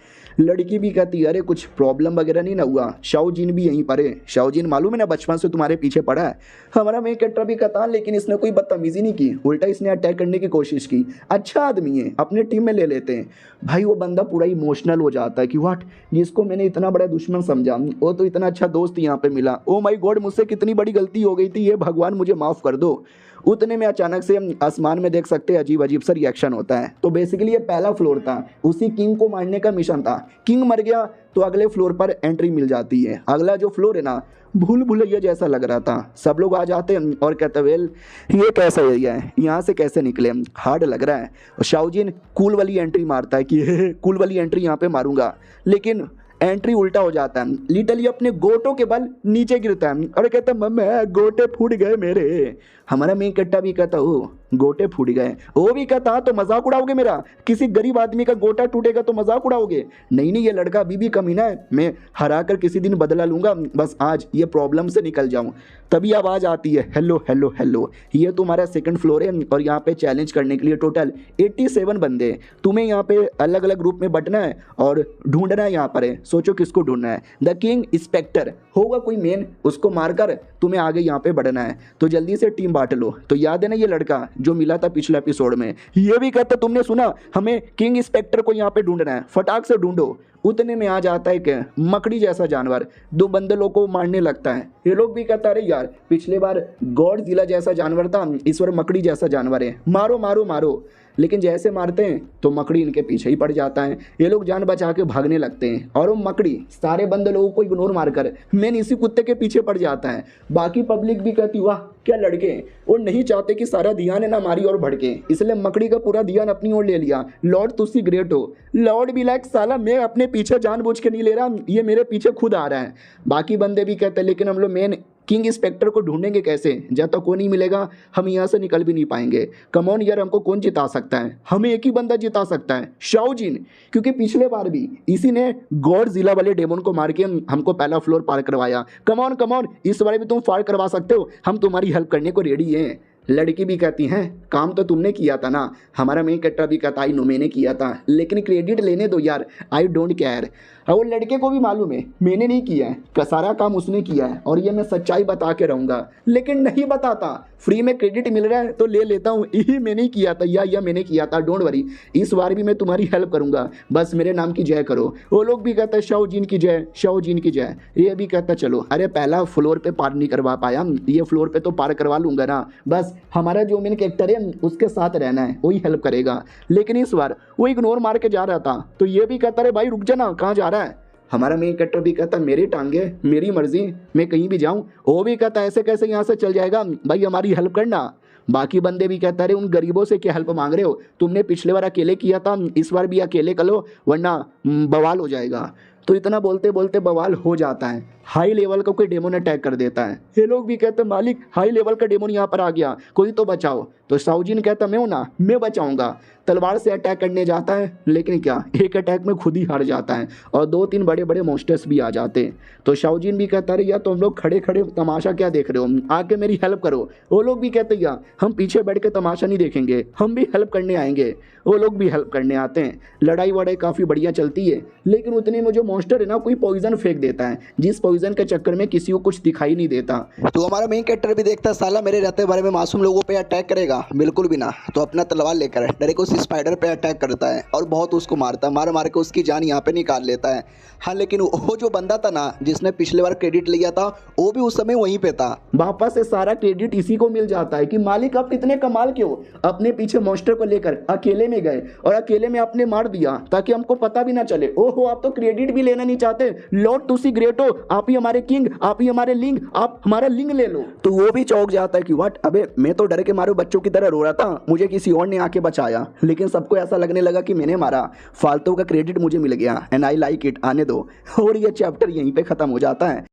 Speaker 1: लड़की भी कहती अरे कुछ प्रॉब्लम वगैरह नहीं ना हुआ, शाओजिन भी यहीं पर है, शाओजिन मालूम है ना बचपन से तुम्हारे पीछे पड़ा है। हमारा मेन कैरेक्टर भी कहता लेकिन इसने कोई बदतमीजी नहीं की, उल्टा इसने अटैक करने की कोशिश की, अच्छा आदमी है, अपने टीम में ले लेते हैं। भाई वो बंदा पूरा इमोशनल हो जाता है कि व्हाट, जिसको मैंने इतना बड़ा दुश्मन समझा वो तो इतना अच्छा दोस्त यहाँ पे मिला, ओ माय गॉड मुझसे कितनी बड़ी गलती हो गई थी, ये भगवान मुझे माफ़ कर दो। उतने में अचानक से आसमान में देख सकते हैं अजीब अजीब सा रिएक्शन होता है। तो बेसिकली ये पहला फ्लोर था, उसी किंग को मारने का मिशन था, किंग मर गया तो अगले फ्लोर पर एंट्री मिल जाती है। अगला जो फ्लोर है ना भूल भुलैया जैसा लग रहा था, सब लोग आ जाते हैं और कहते वेल ये कैसा एरिया है, यहाँ से कैसे निकले, हार्ड लग रहा है। और शाओजिन कूल वाली एंट्री मारता है कि कूल वाली एंट्री यहाँ पे मारूंगा, लेकिन एंट्री उल्टा हो जाता है, लिटरली अपने गोटों के बल नीचे गिरता है और कहता मम्मा गोटे फूट गए मेरे। हमारा मेन कट्टा भी कहता ओ गोटे फूट गए, वो भी कहता तो मजाक उड़ाओगे मेरा, किसी गरीब आदमी का गोटा टूटेगा तो मजाक उड़ाओगे, नहीं नहीं ये लड़का अभी भी कमीना है, मैं हरा कर किसी दिन बदला लूंगा, बस आज ये प्रॉब्लम से निकल जाऊं। तभी आवाज़ आती है हेलो हेलो हेलो, ये तुम्हारा सेकंड फ्लोर है और यहाँ पे चैलेंज करने के लिए टोटल 87 बंदे, तुम्हें यहाँ पे अलग अलग ग्रुप में बटना है और ढूंढना है यहाँ पर है, सोचो किसको ढूंढना है, द किंग इंस्पेक्टर होगा कोई मेन, उसको मारकर तुम्हें आगे यहाँ पे बढ़ना है, तो जल्दी से टीम बांट लो। तो याद है ना ये लड़का जो मिला था पिछले एपिसोड में, ये भी कहता तुमने सुना हमें किंग इंस्पेक्टर को यहाँ पे ढूंढना है, फटाक से ढूंढो। उतने में आ जाता है कि मकड़ी जैसा जानवर दो बंदे लोग को मारने लगता है। ये लोग भी कहता अरे यार पिछले बार गॉडजिला जैसा जानवर था, इस बार मकड़ी जैसा जानवर है, मारो मारो मारो। लेकिन जैसे मारते हैं तो मकड़ी इनके पीछे ही पड़ जाता है, ये लोग जान बचा के भागने लगते हैं और वो मकड़ी सारे बंदे लोगों को इग्नोर मारकर मेन इसी कुत्ते के पीछे पड़ जाता है। बाकी पब्लिक भी कहती वाह क्या लड़के, वो नहीं चाहते कि सारा ध्यान है ना हमारी ओर भड़के, इसलिए मकड़ी का पूरा ध्यान अपनी ओर ले लिया। लॉर्ड तुसी ग्रेट हो, लॉर्ड भी लाइक साला मैं अपने पीछे जानबूझ के नहीं ले रहा, ये मेरे पीछे खुद आ रहा है। बाकी बंदे भी कहते हैं लेकिन हम लोग मेन किंग इंस्पेक्टर को ढूंढेंगे कैसे, जब तक वो नहीं मिलेगा हम यहाँ से निकल भी नहीं पाएंगे। कम ऑन यार, हमको कौन जिता सकता है, हमें एक ही बंदा जिता सकता है, शाओजिन, क्योंकि पिछले बार भी इसी ने गॉडजिला वाले डेमन को मार के हमको पहला फ्लोर पार करवाया। कम ऑन इस बार भी तुम पार करवा सकते हो, हम तुम्हारी हेल्प करने को रेडी हैं। लड़की भी कहती हैं काम तो तुमने किया था ना, हमारा मेन कैरेक्टर भी कहता आई नो मैंने किया था, लेकिन क्रेडिट लेने दो यार, आई डोंट केयर। और वो लड़के को भी मालूम है मैंने नहीं किया है, सारा काम उसने किया है और ये मैं सच्चाई बता के रहूँगा, लेकिन नहीं बताता, फ्री में क्रेडिट मिल रहा है तो ले लेता हूँ, यही मैंने किया था या मैंने किया था, डोंट वरी, इस बार भी मैं तुम्हारी हेल्प करूँगा, बस मेरे नाम की जय करो। वो लोग भी कहते हैं शाओजिन की जय, शाओजिन की जय। ये भी कहता चलो अरे पहला फ्लोर पे पार नहीं करवा पाया, ये फ्लोर पे तो पार करवा लूँगा ना, बस हमारा जो मेन कैरेक्टर है उसके साथ रहना है, वही हेल्प करेगा। लेकिन इस बार वो इग्नोर मार के जा रहा था, तो ये भी कहता अरे भाई रुक जा ना, कहाँ जा रहा है। हमारा मेन कैरेक्टर भी कहता मेरी टांगे मेरी मर्जी, मैं कहीं भी जाऊं। वो भी कहता ऐसे कैसे यहाँ से चल जाएगा भाई, हमारी हेल्प करना। बाकी बंदे भी कहता रहे उन गरीबों से क्या हेल्प मांग रहे हो, तुमने पिछले बार अकेले किया था, इस बार भी अकेले कर लो वरना बवाल हो जाएगा। तो इतना बोलते बोलते बवाल हो जाता है हाई लेवल का कोई डेमोन अटैक कर देता है। ये लोग भी कहते हैं मालिक हाई लेवल का डेमोन यहाँ पर आ गया, कोई तो बचाओ। तो शाओजिन कहता मैं हूं ना, मैं बचाऊंगा। तलवार से अटैक करने जाता है, लेकिन क्या एक अटैक में खुद ही हार जाता है और 2-3 बड़े बड़े मॉन्स्टर्स भी आ जाते हैं। तो शाओजिन भी कहता है यार तुम लोग खड़े खड़े तमाशा क्या देख रहे हो, आके मेरी हेल्प करो। वो लोग भी कहते हैं यार हम पीछे बैठ के तमाशा नहीं देखेंगे, हम भी हेल्प करने आएंगे। वो लोग भी हेल्प करने आते हैं। लड़ाई वड़ाई काफ़ी बढ़िया चलती है, लेकिन उतने में जो मॉन्स्टर है ना कोई पॉइजन फेंक देता है, जिस पॉइजन के चक्कर में किसी को कुछ दिखाई नहीं देता। तो हमारा मेन कैरेक्टर भी देखता है साला मेरे रहते बारे में मासूम लोगों पे अटैक करेगा, बिल्कुल भी ना। तो अपना तलवार लेकर डायरेक्ट उस स्पाइडर पे अटैक करता है और बहुत उसको मारता है, मार मार के उसकी जान यहाँ पे निकाल लेता है। हाँ लेकिन वो जो बंदा था ना जिसने पिछले बार क्रेडिट लिया था, वो भी उस समय वहीं पे था। वापस से सारा क्रेडिट इसी को मिल जाता है कि मालिक आप कितने कमाल के हो, अपने पीछे मॉन्स्टर को लेकर अकेले में गए और अकेले में आपने मार दिया ताकि हमको पता भी ना चले। ओहो आप तो क्रेडिट भी लेना नहीं चाहते, लॉर्ड तुसी ग्रेट हो, आप ही हमारे किंग, आप ही हमारे लिंग, आप हमारा लिंग ले लो। तो वो भी चौंक जाता है कि व्हाट, अबे मैं तो डर के मारे बच्चों की तरह रो रहा था, मुझे किसी और ने आके बचाया। लेकिन सबको ऐसा लगने लगा कि मैंने मारा, फालतू का क्रेडिट मुझे मिल गया एंड आई लाइक इट, आने दो। और ये चैप्टर यहीं पे खत्म हो जाता है।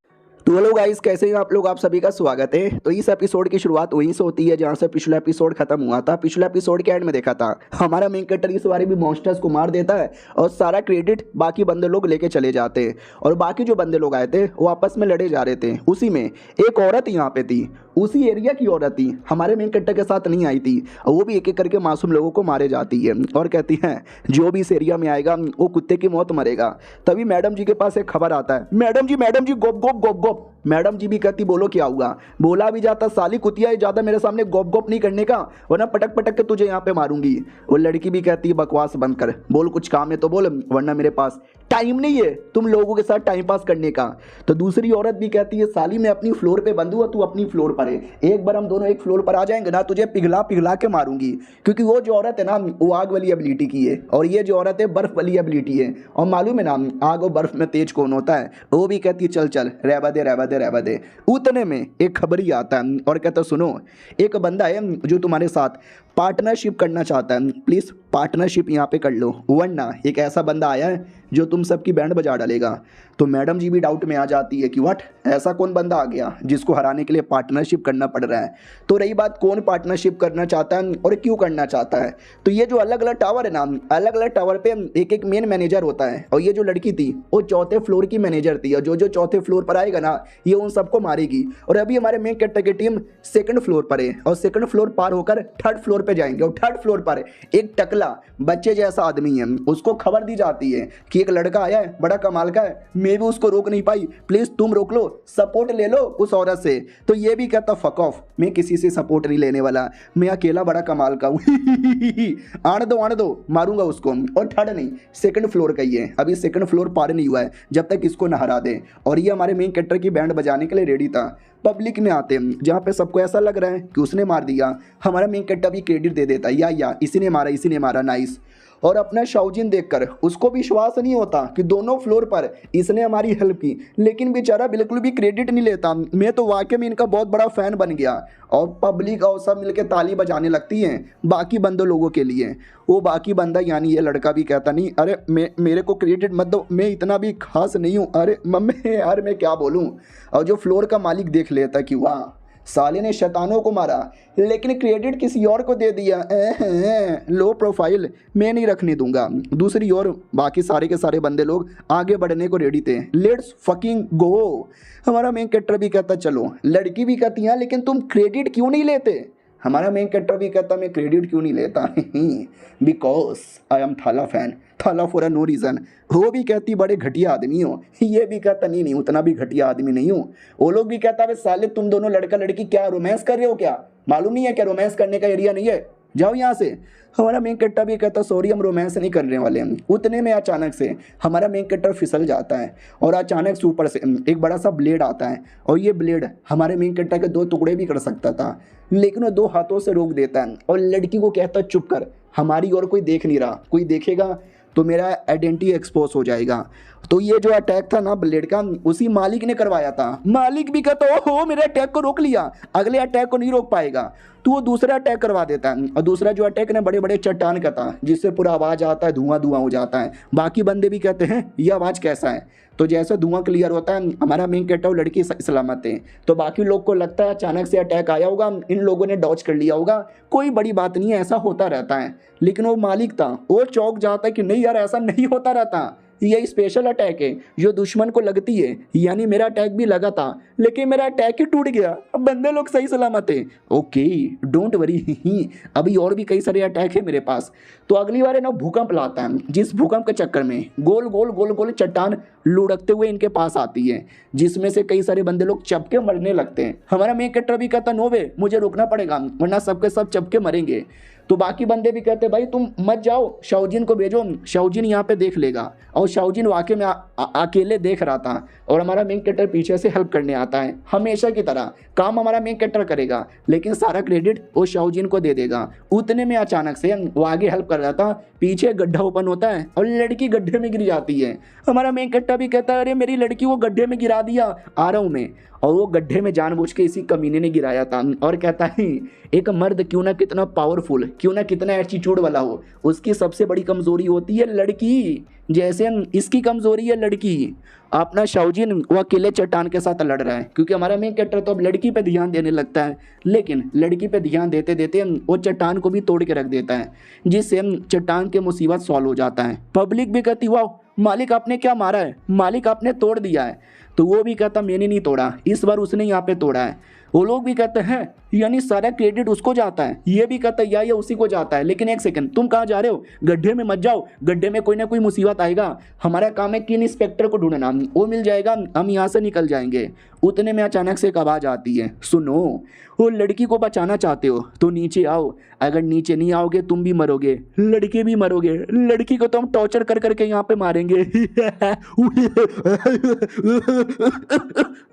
Speaker 1: तो हेलो गाइस, कैसे हैं आप लोग, आप सभी का स्वागत है। तो इस एपिसोड की शुरुआत वहीं से होती है जहां से पिछला एपिसोड खत्म हुआ था। पिछले एपिसोड के एंड में देखा था हमारा मेन कैरेक्टर इस बार भी मॉन्स्टर्स को मार देता है और सारा क्रेडिट बाकी बंदे लोग लेके चले जाते हैं। और बाकी जो बंदे लोग आए थे वो आपस में लड़े जा रहे थे। उसी में एक औरत यहाँ पे थी, उसी एरिया की औरत थी, हमारे मेन कैरेक्टर के साथ नहीं आई थी। और वो भी एक एक करके मासूम लोगों को मारे जाती है और कहती है जो भी इस एरिया में आएगा वो कुत्ते की मौत मरेगा। तभी मैडम जी के पास एक खबर आता है, मैडम जी गोप गोप गोप गोप। मैडम जी भी कहती बोलो क्या हुआ। बोला भी जाता साली कुतिया ज़्यादा मेरे सामने गोप गोप नहीं करने का, वरना पटक पटक के तुझे यहाँ पे मारूंगी। वो लड़की भी कहती बकवास बंद कर, बोल कुछ काम है तो बोल, वरना मेरे पास टाइम नहीं है तुम लोगों के साथ टाइम पास करने का। तो दूसरी औरत भी कहती है साली मैं अपनी फ्लोर पे बंद हुआ, तू अपनी फ्लोर पर है, एक बार हम दोनों एक फ्लोर पर आ जाएंगे ना तुझे पिघला पिघला के मारूंगी। क्योंकि वो जो औरत है ना वो आग वाली एबिलिटी की है और ये जो औरत है बर्फ वाली एबिलिटी है। और मालूम है ना आग और बर्फ में तेज कौन होता है। वो भी कहती है चल चल रहबा दे रहबा दे रहबा दे। उतने में एक खबरी आता है और कहता सुनो एक बंदा है जो तुम्हारे साथ पार्टनरशिप करना चाहता है, प्लीज़ पार्टनरशिप यहाँ पे कर लो, वरना एक ऐसा बंदा आया है जो तुम सबकी बैंड बजा डालेगा। तो मैडम जी भी डाउट में आ जाती है कि व्हाट, ऐसा कौन बंदा आ गया जिसको हराने के लिए पार्टनरशिप करना पड़ रहा है। तो रही बात कौन पार्टनरशिप करना चाहता है और क्यों करना चाहता है, तो ये जो अलग अलग टावर है ना, अलग अलग टावर पे एक एक मेन मैनेजर होता है। और ये जो लड़की थी वो चौथे फ्लोर की मैनेजर थी और जो जो चौथे फ्लोर पर आएगा ना ये उन सबको मारेगी। और अभी हमारे मेन कैरेक्टर की टीम सेकंड फ्लोर पर है और सेकंड फ्लोर पार होकर थर्ड फ्लोर पे जाएंगे। और थर्ड फ्लोर पर एक टकला बच्चे जैसा आदमी है, उसको खबर दी जाती है कि एक लड़का आया है बड़ा कमाल का है, मैं भी उसको रोक नहीं पाई, प्लीज तुम रोक लो, सपोर्ट ले लो उस औरत से। तो ये भी कहता फक ऑफ, मैं किसी से सपोर्ट नहीं लेने वाला, मैं अकेला बड़ा कमाल का हूँ। आने दो मारूंगा उसको। और थर्ड नहीं सेकंड फ्लोर का ही है, अभी सेकंड फ्लोर पार नहीं हुआ है, जब तक इसको न हरा दे। और ये हमारे मेन कैरेक्टर की बैंड बजाने के लिए रेडी था। पब्लिक में आते हैं जहाँ पे सबको ऐसा लग रहा है कि उसने मार दिया, हमारा मेन कैरेक्टर भी क्रेडिट दे देता है या इसी ने मारा नाइस। और अपना शाओजिन देखकर उसको विश्वास नहीं होता कि दोनों फ्लोर पर इसने हमारी हेल्प की, लेकिन बेचारा बिल्कुल भी क्रेडिट नहीं लेता। मैं तो वाकई में इनका बहुत बड़ा फ़ैन बन गया। और पब्लिक और सब मिलके ताली बजाने लगती हैं बाकी बंदों लोगों के लिए। वो बाकी बंदा यानी ये लड़का भी कहता नहीं अरे मेरे को क्रेडिट मत दो, मैं इतना भी खास नहीं हूँ, अरे मम्मी यार मैं क्या बोलूँ। और जो फ्लोर का मालिक देख लेता कि वाह साले ने शैतानों को मारा लेकिन क्रेडिट किसी और को दे दिया, लो प्रोफाइल, मैं नहीं रखने दूंगा। दूसरी ओर बाकी सारे के सारे बंदे लोग आगे बढ़ने को रेडी थे, लेट्स फकिंग गो। हमारा मेन कैरेक्टर भी कहता चलो, लड़की भी कहती है लेकिन तुम क्रेडिट क्यों नहीं लेते। हमारा मेन कैरेक्टर भी कहता मैं क्रेडिट क्यों नहीं लेता, बिकॉज आई एम थाला फैन, थाला फॉर नो रीज़न। वो भी कहती बड़े घटिया आदमी हो, ये भी कहता नहीं उतना भी घटिया आदमी नहीं हूँ। वो लोग भी कहता है साले तुम दोनों लड़का लड़की क्या रोमांस कर रहे हो, क्या मालूम नहीं है क्या रोमांस करने का एरिया नहीं है, जाओ यहाँ से। हमारा मेन कैरेक्टर भी कहता सॉरी हम रोमांस नहीं करने वाले हैं। उतने में अचानक से हमारा मेन कैरेक्टर फिसल जाता है और अचानक से ऊपर से एक बड़ा सा ब्लेड आता है और ये ब्लेड हमारे मेन कैरेक्टर के 2 टुकड़े भी कर सकता था, लेकिन वो 2 हाथों से रोक देता है और लड़की को कहता चुप कर, हमारी ओर कोई देख नहीं रहा, कोई देखेगा तो मेरा आइडेंटिटी एक्सपोज हो जाएगा। तो ये जो अटैक था ना ब्लेड का उसी मालिक ने करवाया था। मालिक भी कहता हो मेरे अटैक को रोक लिया, अगले अटैक को नहीं रोक पाएगा। तो वो दूसरा अटैक करवा देता है। और दूसरा जो अटैक ना बड़े बड़े चट्टान का था, जिससे पूरा आवाज़ आता है, धुआं धुआं हो जाता है। बाकी बंदे भी कहते हैं ये आवाज़ कैसा है। तो जैसे धुआं क्लियर होता है, हमारा मेन कैरेक्टर लड़की सलामत है। तो बाकी लोग को लगता है अचानक से अटैक आया होगा, इन लोगों ने डॉज कर लिया होगा, कोई बड़ी बात नहीं है, ऐसा होता रहता है। लेकिन वो मालिक था, वो चौंक जाता है कि नहीं यार, ऐसा नहीं होता रहता, ये स्पेशल अटैक है जो दुश्मन को लगती है। यानी मेरा अटैक भी लगा था, लेकिन मेरा अटैक ही टूट गया, अब बंदे लोग सही सलामत है। ओके डोंट वरी, अभी और भी कई सारे अटैक है मेरे पास। तो अगली बार है ना भूकंप लाता है, जिस भूकंप के चक्कर में गोल गोल गोल गोल चट्टान लुढ़कते हुए इनके पास आती है, जिसमें से कई सारे बंदे लोग चपके मरने लगते हैं। हमारा मेन कैरेक्टर भी कहता नो वे, मुझे रुकना पड़ेगा वरना सबके सब चपके मरेंगे। तो बाकी बंदे भी कहते भाई तुम मत जाओ, शाओजिन को भेजो, शाओजिन यहाँ पे देख लेगा। और शाओजिन वाकई में अकेले देख रहा था, और हमारा मेन कैरेक्टर पीछे से हेल्प करने आता है। हमेशा की तरह काम हमारा मेन कैरेक्टर करेगा, लेकिन सारा क्रेडिट वो शाओजिन को दे देगा। उतने में अचानक से वो आगे हेल्प कर रहा था, पीछे गड्ढा ओपन होता है और लड़की गड्ढे में गिर जाती है। हमारा मेन कैरेक्टर भी कहता है अरे मेरी लड़की को गड्ढे में गिरा दिया, आ रहा हूँ मैं। और वो गड्ढे में जानबूझ के इसी कमीने ने गिराया था। और कहता है एक मर्द क्यों ना कितना पावरफुल, क्यों ना कितना एटीट्यूड वाला हो, उसकी सबसे बड़ी कमजोरी होती है लड़की। जैसे इसकी कमजोरी है लड़की। अपना शाओजिन वो अकेले चट्टान के साथ लड़ रहा है, क्योंकि हमारा मेन कैरेक्टर तो अब लड़की पे ध्यान देने लगता है। लेकिन लड़की पे ध्यान देते देते वो चट्टान को भी तोड़ के रख देता है, जिससे चट्टान के मुसीबत सॉल्व हो जाता है। पब्लिक भी कहती वाह मालिक आपने क्या मारा है, मालिक आपने तोड़ दिया है। तो वो भी कहता मैंने नहीं तोड़ा, इस बार उसने यहाँ पे तोड़ा है। वो लोग भी कहते हैं यानी सारा क्रेडिट उसको जाता है। ये भी कहता है या ये उसी को जाता है। लेकिन एक सेकंड, तुम कहाँ जा रहे हो? गड्ढे में मत जाओ, गड्ढे में कोई ना कोई मुसीबत आएगा। हमारा काम है कि इंस्पेक्टर को ढूंढना, वो मिल जाएगा, हम यहाँ से निकल जाएंगे। उतने में अचानक से एक आवाज़ आती है, सुनो वो लड़की को बचाना चाहते हो तो नीचे आओ, अगर नीचे नहीं आओगे तुम भी मरोगे, लड़के भी मरोगे, लड़की को तो हम टॉर्चर कर करके यहाँ पे मारेंगे।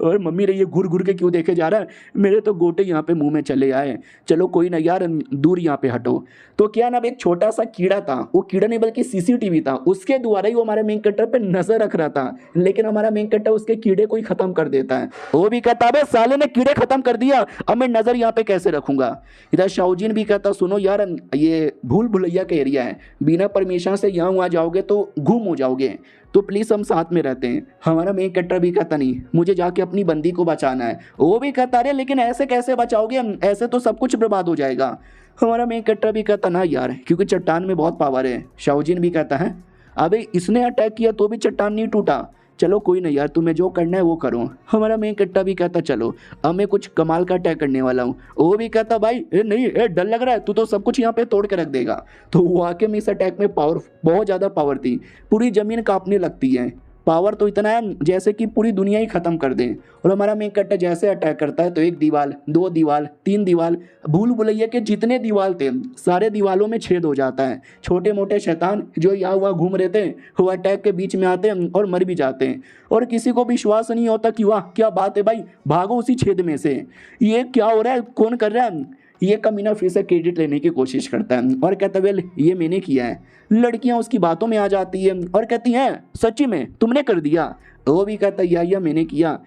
Speaker 1: और मम्मी रे ये घूर घूर के क्यों देखे जा रहा है, मेरे तो गोटे यहाँ पे मुंह में चले आए। चलो कोई ना यार, दूर यहाँ पे हटो। तो क्या ना एक छोटा सा कीड़ा था, वो कीड़ा नहीं बल्कि सीसीटीवी था, उसके द्वारा ही वो हमारे मेन कैरेक्टर पे नजर रख रहा था। लेकिन हमारा मेन कैरेक्टर उसके कीड़े को ही खत्म कर देता है। वो भी कहता है साले ने कीड़े खत्म कर दिया, अब मैं नजर यहाँ पे कैसे रखूंगा। इधर शाओजिन भी कहता सुनो यार, ये भूल भुलैया का एरिया है, बिना परमिशन से यहाँ वहाँ जाओगे तो गुम हो जाओगे, तो प्लीज हम साथ में रहते हैं। हमारा मेन कैरेक्टर भी कहता नहीं, मुझे जाके अपनी बंदी को बचाना है। वो भी कहता अरे लेकिन ऐसे कैसे बचाओगे, ऐसे तो सब कुछ बर्बाद हो जाएगा। हमारा मेन कैरेक्टर भी कहता ना यार, क्योंकि चट्टान में बहुत पावर है। शाओजिन भी कहता है अबे इसने अटैक किया तो भी चट्टान नहीं टूटा, चलो कोई नहीं यार, तुम्हें जो करना है वो करो। हमारा मेन कैरेक्टर भी कहता चलो अब मैं कुछ कमाल का अटैक करने वाला हूँ। वो भी कहता भाई नहीं डर लग रहा है, तू तो सब कुछ यहाँ पे तोड़ के रख देगा। तो वाकई में इस अटैक में पावर, बहुत ज़्यादा पावर थी, पूरी ज़मीन कांपने लगती है। पावर तो इतना है जैसे कि पूरी दुनिया ही खत्म कर दें। और हमारा मेन कैरेक्टर जैसे अटैक करता है तो एक दीवार, दो दीवार, तीन दीवार, भूल भुलैया के जितने दीवार थे सारे दीवारों में छेद हो जाता है। छोटे मोटे शैतान जो यहाँ हुआ घूम रहे थे वो अटैक के बीच में आते हैं और मर भी जाते हैं। और किसी को विश्वास नहीं होता कि वाह क्या बात है भाई, भागो उसी छेद में से, ये क्या हो रहा है, कौन कर रहा है। ये कमीना फिर से क्रेडिट लेने की कोशिश करता है और कहता वेल ये मैंने किया है। लड़कियां उसकी बातों में आ जाती है और कहती हैं सच्ची में तुमने कर दिया। वो भी कहता या मैंने किया,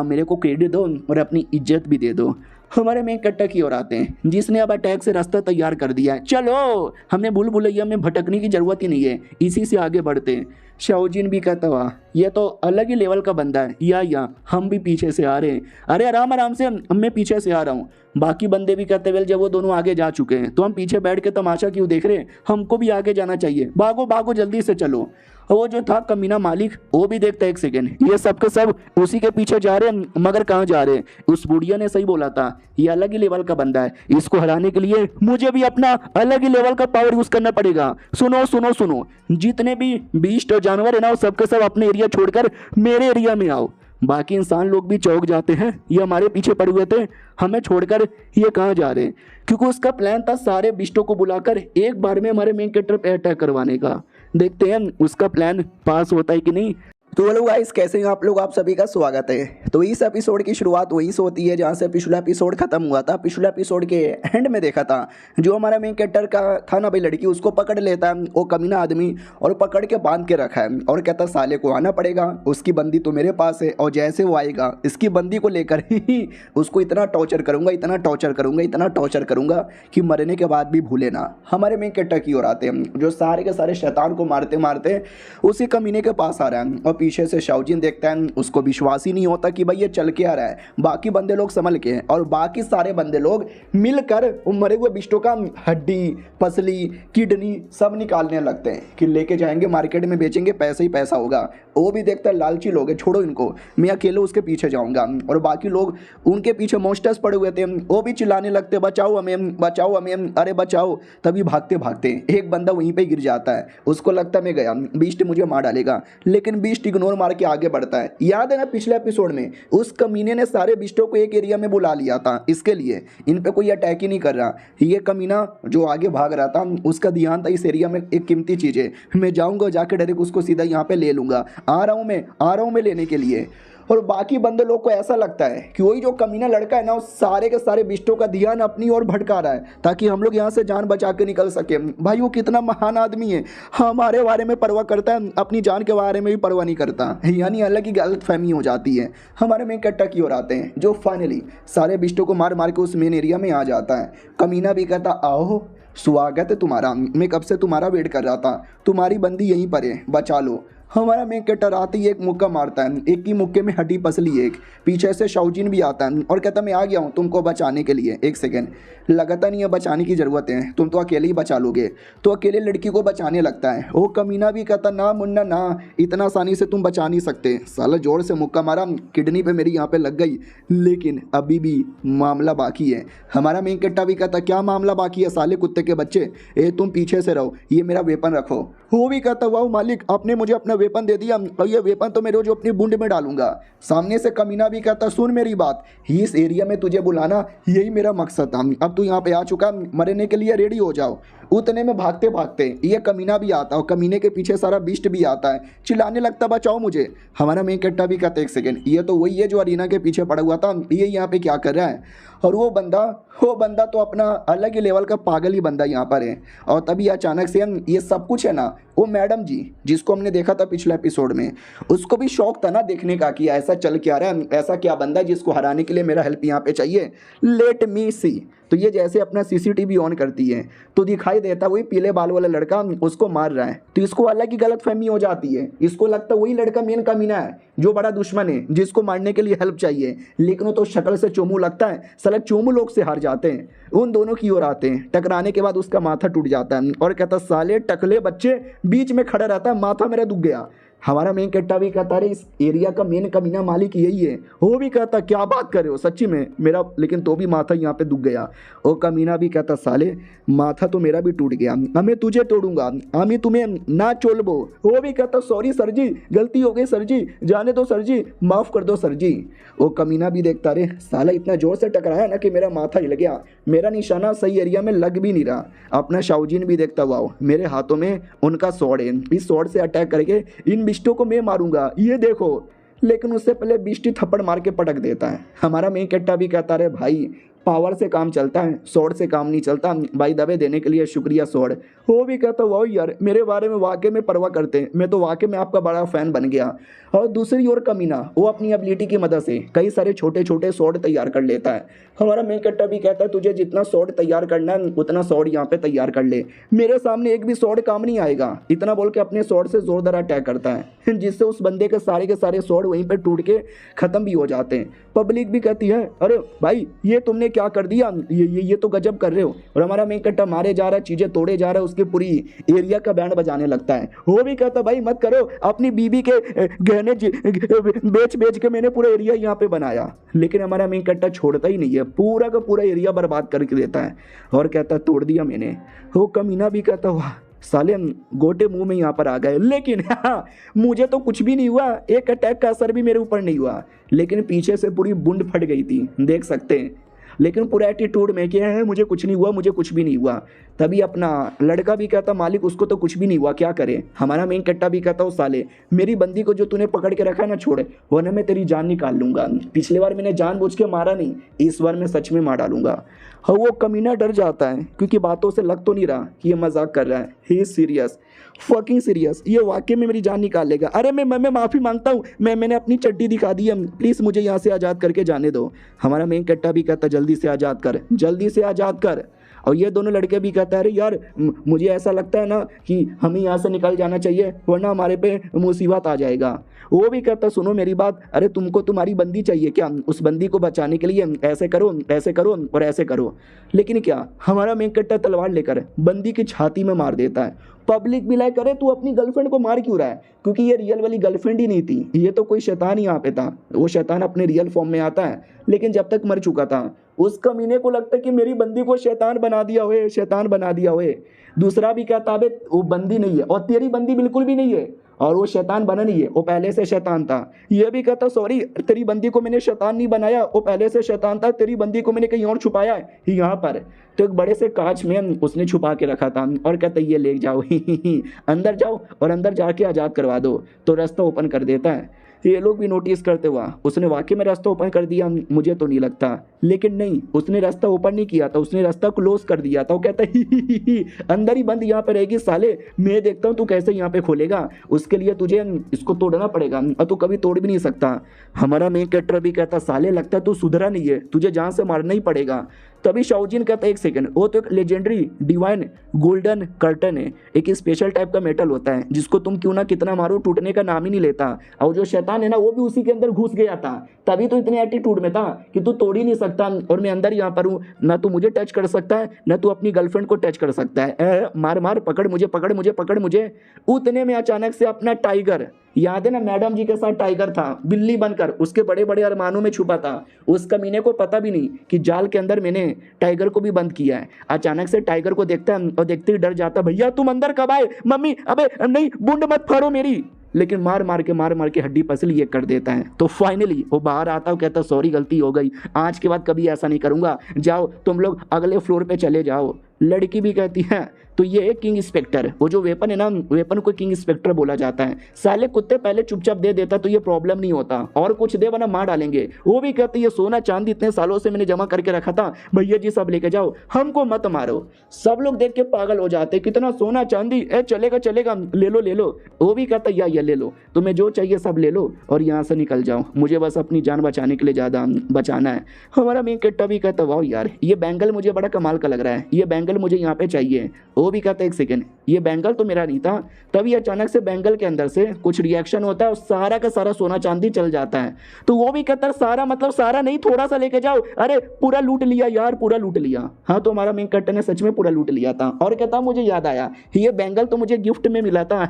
Speaker 1: मेरे को क्रेडिट दो और अपनी इज्जत भी दे दो। हमारे मेन कैरेक्टर की ओर आते हैं, जिसने अब अटैक से रास्ता तैयार कर दिया है। चलो हमने भूल भुलैया में भटकने की जरूरत ही नहीं है, इसी से आगे बढ़ते हैं। शाओजिन भी कहता हुआ ये तो अलग ही लेवल का बंदा है, या हम भी पीछे से आ रहे हैं। अरे आराम आराम से, मैं पीछे से आ रहा हूँ। बाकी बंदे भी कहते वेल जब वो दोनों आगे जा चुके हैं तो हम पीछे बैठ के तमाशा क्यों देख रहे हैं, हमको भी आगे जाना चाहिए, भागो भागो जल्दी से चलो। और वो जो था कमीना मालिक वो भी देखता है एक सेकेंड, ये सब के सब उसी के पीछे जा रहे हैं, मगर कहाँ जा रहे हैं। उस बुढ़िया ने सही बोला था, ये अलग ही लेवल का बंदा है, इसको हराने के लिए मुझे भी अपना अलग ही लेवल का पावर यूज करना पड़ेगा। सुनो सुनो सुनो, जितने भी बीस्ट और जानवर है ना वो सबके सब अपने एरिया छोड़कर मेरे एरिया में आओ। बाकी इंसान लोग भी चौंक जाते हैं, ये हमारे पीछे पड़े हुए थे, हमें छोड़कर ये कहाँ जा रहे हैं। क्योंकि उसका प्लान था सारे बिस्टों को बुलाकर एक बार में हमारे मेन कैरेक्टर पे अटैक करवाने का। देखते हैं उसका प्लान पास होता है कि नहीं। तो हेलो गाइस, कैसे हैं आप लोग? आप सभी का स्वागत है। तो इस एपिसोड की शुरुआत वहीं से होती है जहाँ से पिछला एपिसोड खत्म हुआ था। पिछले एपिसोड के एंड में देखा था जो हमारा मेन कैरेक्टर का था ना भाई, लड़की उसको पकड़ लेता है वो कमीना आदमी और पकड़ के बांध के रखा है और कहता है साले को आना पड़ेगा, उसकी बंदी तो मेरे पास है और जैसे वो आएगा इसकी बंदी को लेकर ही उसको इतना टॉर्चर करूंगा, इतना टॉर्चर करूंगा, इतना टॉर्चर करूंगा कि मरने के बाद भी भूले ना। हमारे मेन कैरेक्टर की ओर आते हैं जो सारे के सारे शैतान को मारते मारते उसी कमीने के पास आ रहा है और पीछे से शाओजिन देखता है। उसको विश्वास ही नहीं होता कि भाई ये चल के आ रहा है। बाकी बंदे लोग संभल के हैं और बाकी सारे बंदे लोग मिलकर मरे हुए बिष्टों का हड्डी, पसली, किडनी सब निकालने लगते हैं कि लेके जाएंगे मार्केट में बेचेंगे, पैसा ही पैसा होगा। वो भी देखता है लालची लोग है, छोड़ो इनको, मैं अकेले उसके पीछे जाऊंगा। और बाकी लोग उनके पीछे मोस्टर्स पड़े हुए थे, वो भी चिल्लाने लगते बचाओ हमें, बचाओ हमें, अरे बचाओ। तभी भागते भागते एक बंदा वहीं पे गिर जाता है। उसको लगता मैं गया, बीस्ट मुझे मार डालेगा, लेकिन बीस्ट इग्नोर मार के आगे बढ़ता है। याद है ना पिछले एपिसोड में उस कमीने ने सारे बिस्टों को एक एरिया में बुला लिया था, इसके लिए इन पे कोई अटैक ही नहीं कर रहा। ये कमीना जो आगे भाग रहा था उसका ध्यान था इस एरिया में एक कीमती चीज है, मैं जाऊंगा जाके डायरेक्ट उसको सीधा यहाँ पे ले लूंगा, आ रहा हूँ मैं लेने के लिए। और बाकी बंदे लोग को ऐसा लगता है कि वही जो कमीना लड़का है ना वो सारे के सारे बिस्टों का ध्यान अपनी ओर भटका रहा है ताकि हम लोग यहाँ से जान बचा के निकल सके। भाई वो कितना महान आदमी है, हमारे बारे में परवाह करता है, अपनी जान के बारे में भी परवाह नहीं करता। यानी अलग ही गलत फहमी हो जाती है। हमारे मेन कैरेक्टर की ओर आते हैं जो फाइनली सारे बिस्टों को मार मार के उस मेन एरिया में आ जाता है। कमीना भी कहता आओ स्वागत है तुम्हारा, मैं कब से तुम्हारा वेट कर रहा था, तुम्हारी बंदी यहीं पर है, बचा लो। हमारा मेन कैरेक्टर आते ही एक मुक्का मारता है, एक ही मुक्के में हड्डी पसली एक। पीछे से शाओजिन भी आता है और कहता मैं आ गया हूँ तुमको बचाने के लिए। एक सेकेंड, लगता नहीं है बचाने की ज़रूरत है, तुम तो अकेले ही बचा लोगे। तो अकेले लड़की को बचाने लगता है। वो कमीना भी कहता ना मुन्ना ना, इतना आसानी से तुम बचा नहीं सकते। साला जोर से मुक्का मारा, किडनी पे मेरी यहाँ पे लग गई, लेकिन अभी भी मामला बाकी है। हमारा मेन कैरेक्टर भी कहता क्या मामला बाकी है साले कुत्ते के बच्चे, ए तुम पीछे से रहो, ये मेरा वेपन रखो। वो भी कहता वाह मालिक आपने मुझे अपना वेपन दे दिया और ये वेपन तो मैं रोज अपनी बूंद में डालूंगा। सामने से कमीना भी कहता सुन मेरी बात, इस एरिया में तुझे बुलाना यही मेरा मकसद था, अब तू यहाँ पे आ चुका, मरने के लिए रेडी हो जाओ। उतने में भागते भागते ये कमीना भी आता है और कमीने के पीछे सारा बिस्ट भी आता है, चिल्लाने लगता बचाओ मुझे। हमारा मेन कैरेक्टर भी कहता एक सेकेंड, ये तो वही है जो अरीना के पीछे पड़ा हुआ था, ये यहाँ पे क्या कर रहा है। और वो बंदा तो अपना अलग ही लेवल का पागल ही बंदा यहाँ पर है। और तभी अचानक से हम ये सब कुछ है ना, वो मैडम जी जिसको हमने देखा था पिछले एपिसोड में, उसको भी शौक था ना देखने का कि ऐसा चल क्या रहा है, ऐसा क्या बंदा जिसको हराने के लिए मेरा हेल्प यहाँ पे चाहिए, लेट मी सी। तो ये जैसे अपना सीसीटीवी ऑन करती है तो दिखाई देता वही पीले बाल वाला लड़का उसको मार रहा है। तो इसको अलग ही गलत फहमी हो जाती है, इसको लगता है वही लड़का मेन कमीना है जो बड़ा दुश्मन है जिसको मारने के लिए हेल्प चाहिए, लेकिन वो तो शक्ल से चोमू लगता है, साला चोमू लोग से हार जाते हैं। उन दोनों की ओर आते हैं, टकराने के बाद उसका माथा टूट जाता है और कहता साले टकले बच्चे, बीच में खड़ा रहता है, माथा मेरा दुख गया। हमारा मेन कैरेक्टर भी कहता है इस एरिया का मेन कमीना मालिक यही है। वो भी कहता क्या बात कर रहे हो सच्ची में मेरा, लेकिन तो भी माथा यहाँ पे दुख गया। वो कमीना भी कहता साले माथा तो मेरा भी टूट गया, मैं तुझे तोड़ूंगा, मैं तुम्हें ना चोलबो। वो भी कहता सॉरी सर जी, गलती हो गई सर जी, जाने दो सर जी, माफ़ कर दो सर जी। वो कमीना भी देखता रे साला इतना जोर से टकराया ना कि मेरा माथा हिल गया, मेरा निशाना सही एरिया में लग भी नहीं रहा। अपना शाओजिन भी देखता वाओ मेरे हाथों में उनका स्वॉर्ड है, इस स्वॉर्ड से अटैक करके इन बिस्टों को मैं मारूंगा, ये देखो। लेकिन उससे पहले बिस्टी थप्पड़ मार के पटक देता है। हमारा मेन कैरेक्टर भी कहता है भाई पावर से काम चलता है, स्वॉर्ड से काम नहीं चलता, भाई दबे देने के लिए शुक्रिया स्वॉर्ड। वो भी कहता वाह यार मेरे बारे में वाकई में परवाह करते हैं, मैं तो वाकई में आपका बड़ा फैन बन गया। और दूसरी ओर कमीना वो अपनी एबिलिटी की मदद से कई सारे छोटे छोटे स्वॉर्ड तैयार कर लेता है। हमारा मेन कैरेक्टर भी कहता है तुझे जितना स्वॉर्ड तैयार करना है उतना स्वॉर्ड यहाँ पे तैयार कर ले, मेरे सामने एक भी स्वॉर्ड काम नहीं आएगा। इतना बोल के अपने स्वॉर्ड से जोरदार अटैक करता है जिससे उस बंदे के सारे स्वॉर्ड वहीं पे टूट के खत्म भी हो जाते हैं। पब्लिक भी कहती है अरे भाई ये तुमने क्या कर दिया, ये तो गजब कर रहे हो। और हमारा मेन कैरेक्टर मारे जा रहा है, चीजें तोड़े जा रहा है, उसकी पूरी एरिया का बैंड बजाने लगता है। वो भी कहता भाई मत करो, अपनी बीबी के गहने बेच के मैंने पूरा एरिया यहाँ पे बनाया। लेकिन हमारा मेन कैरेक्टर छोड़ता ही नहीं है, पूरा का पूरा एरिया बर्बाद करके देता है और कहता तोड़ दिया मैंने। वो कमीना भी कहता वाह साले गोटे मुंह में यहाँ पर आ गए, लेकिन हाँ मुझे तो कुछ भी नहीं हुआ, एक अटैक का असर भी मेरे ऊपर नहीं हुआ, लेकिन पीछे से पूरी बूंद फट गई थी, देख सकते हैं। लेकिन पूरा एटीट्यूड में कि है मुझे कुछ नहीं हुआ, मुझे कुछ भी नहीं हुआ। तभी अपना लड़का भी कहता मालिक उसको तो कुछ भी नहीं हुआ, क्या करे। हमारा मेन कट्टा भी कहता, उस साले मेरी बंदी को जो तूने पकड़ के रखा है ना छोड़, वरना मैं तेरी जान निकाल लूंगा। पिछले बार मैंने जानबूझ के मारा नहीं, इस बार मैं सच में मार डालूंगा। हाँ वो कमीना डर जाता है क्योंकि बातों से लग तो नहीं रहा कि ये मजाक कर रहा है, he is serious, fucking serious, ये वाकई में मेरी जान निकाल लेगा। अरे मैं माफ़ी मांगता हूँ, मैंने अपनी चड्डी दिखा दी है, प्लीज़ मुझे यहाँ से आज़ाद करके जाने दो। हमारा मेन कट्टा भी कहता जल्दी से आज़ाद कर, जल्दी से आज़ाद कर। और ये दोनों लड़के भी कहते हैं अरे यार मुझे ऐसा लगता है ना कि हमें यहाँ से निकल जाना चाहिए वरना हमारे पे मुसीबत आ जाएगा। वो भी कहता सुनो मेरी बात, अरे तुमको तुम्हारी बंदी चाहिए क्या, उस बंदी को बचाने के लिए ऐसे करो ऐसे करो और ऐसे करो। लेकिन क्या, हमारा मेन कट्टा तलवार लेकर बंदी की छाती में मार देता है। पब्लिक भी लाइक करे तू अपनी गर्लफ्रेंड को मार क्यों रहा है, क्योंकि ये रियल वाली गर्लफ्रेंड ही नहीं थी, ये तो कोई शैतान ही यहाँ पे था। वो शैतान अपने रियल फॉर्म में आता है लेकिन जब तक मर चुका था उस कमीने को लगता है कि मेरी बंदी को शैतान बना दिया हुए, शैतान बना दिया हुए। दूसरा भी कहता है वो बंदी नहीं है और तेरी बंदी बिल्कुल भी नहीं है और वो शैतान बना नहीं है, वो पहले से शैतान था। ये भी कहता सॉरी तेरी बंदी को मैंने शैतान नहीं बनाया, वो पहले से शैतान था, तेरी बंदी को मैंने कहीं और छुपाया है यहाँ पर। तो एक बड़े से कांच में उसने छुपा के रखा था और कहता ये ले जाओ अंदर जाओ और अंदर जाके आज़ाद करवा दो। तो रास्ता ओपन कर देता है। ये लोग भी नोटिस करते हुआ उसने वाकई में रास्ता ओपन कर दिया, मुझे तो नहीं लगता। लेकिन नहीं, उसने रास्ता ओपन नहीं किया था, उसने रास्ता क्लोज कर दिया था। वो कहता ही अंदर ही बंद यहाँ पे रहेगी साले, मैं देखता हूँ तू कैसे यहाँ पे खोलेगा, उसके लिए तुझे इसको तोड़ना पड़ेगा और तू कभी तोड़ भी नहीं सकता। हमारा मेन कैरेक्टर भी कहता साले लगता है तू सुधरा नहीं है, तुझे जान से मारना ही पड़ेगा। तभी शाओजिन कहता है एक सेकंड, वो तो एक लेजेंडरी डिवाइन गोल्डन कर्टन है, एक स्पेशल टाइप का मेटल होता है जिसको तुम क्यों ना कितना मारो टूटने का नाम ही नहीं लेता। और जो शैतान है ना वो भी उसी के अंदर घुस गया था, तभी तो इतने एटीट्यूड में था कि तू तोड़ ही नहीं सकता और मैं अंदर यहाँ पर हूँ, ना तू मुझे टच कर सकता है ना तू अपनी गर्लफ्रेंड को टच कर सकता है। मार मार, पकड़ मुझे पकड़ मुझे पकड़ मुझे। उतने में अचानक से अपना टाइगर, याद है ना मैडम जी के साथ टाइगर था बिल्ली बनकर, उसके बड़े बड़े अरमानों में छुपा था। उस कमीने को पता भी नहीं कि जाल के अंदर मैंने टाइगर को भी बंद किया है। अचानक से टाइगर को देखता है और देखते ही डर जाता, भैया तुम अंदर कब आए, मम्मी अबे नहीं बूंद मत फाड़ो मेरी। लेकिन मार मार के हड्डी पसली ये कर देता है। तो फाइनली वो बाहर आता है, कहता सॉरी गलती हो गई, आज के बाद कभी ऐसा नहीं करूंगा, जाओ तुम लोग अगले फ्लोर पे चले जाओ। लड़की भी कहती है तो ये है किंग इंस्पेक्टर, वो जो वेपन है ना वेपन को किंग इंस्पेक्टर बोला जाता है। साले कुत्ते पहले चुपचाप दे देता तो ये प्रॉब्लम नहीं होता, और कुछ दे वरना मार डालेंगे। वो भी कहते ये सोना चांदी इतने सालों से मैंने जमा करके रखा था, भैया जी सब लेके जाओ, हमको मत मारो। सब लोग देख के पागल हो जाते, कितना सोना चांदी, ए चलेगा चलेगा, ले लो ले लो। वो भी कहता या ले लो, तुम्हें जो चाहिए सब ले लो और यहाँ से निकल जाओ, मुझे बस अपनी जान बचाने के लिए ज़्यादा बचाना है। हमारा मेन कैरेक्टर भी कहता वाह यार ये बैंगल मुझे बड़ा कमाल का लग रहा है, ये बैंगल मुझे यहाँ पे चाहिए। वो भी कहता एक सेकेंड, ये बैंगल तो मेरा नहीं था। तभी अचानक से बैंगल के अंदर से कुछ रिएक्शन होता है और सारा का सारा सोना चांदी चल जाता है। तो वो भी कहता सारा मतलब सारा नहीं, थोड़ा सा लेके जाओ। अरे पूरा लूट लिया यार, पूरा लूट लिया। हाँ तो हमारा मेन कैरेक्टर ने सच में पूरा लूट लिया था। और कहता मुझे याद आया ये बैंगल तो मुझे गिफ्ट में मिला था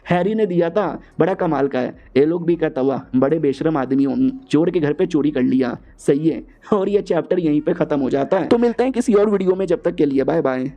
Speaker 1: हैरी ने दिया था, बड़ा कमाल का है। ये लोग भी कहता हुआ बड़े बेशरम आदमी हो, चोर के घर पे चोरी कर लिया, सही है। और ये चैप्टर यहीं पे खत्म हो जाता है। तो मिलते हैं किसी और वीडियो में, जब तक के लिए बाय बाय।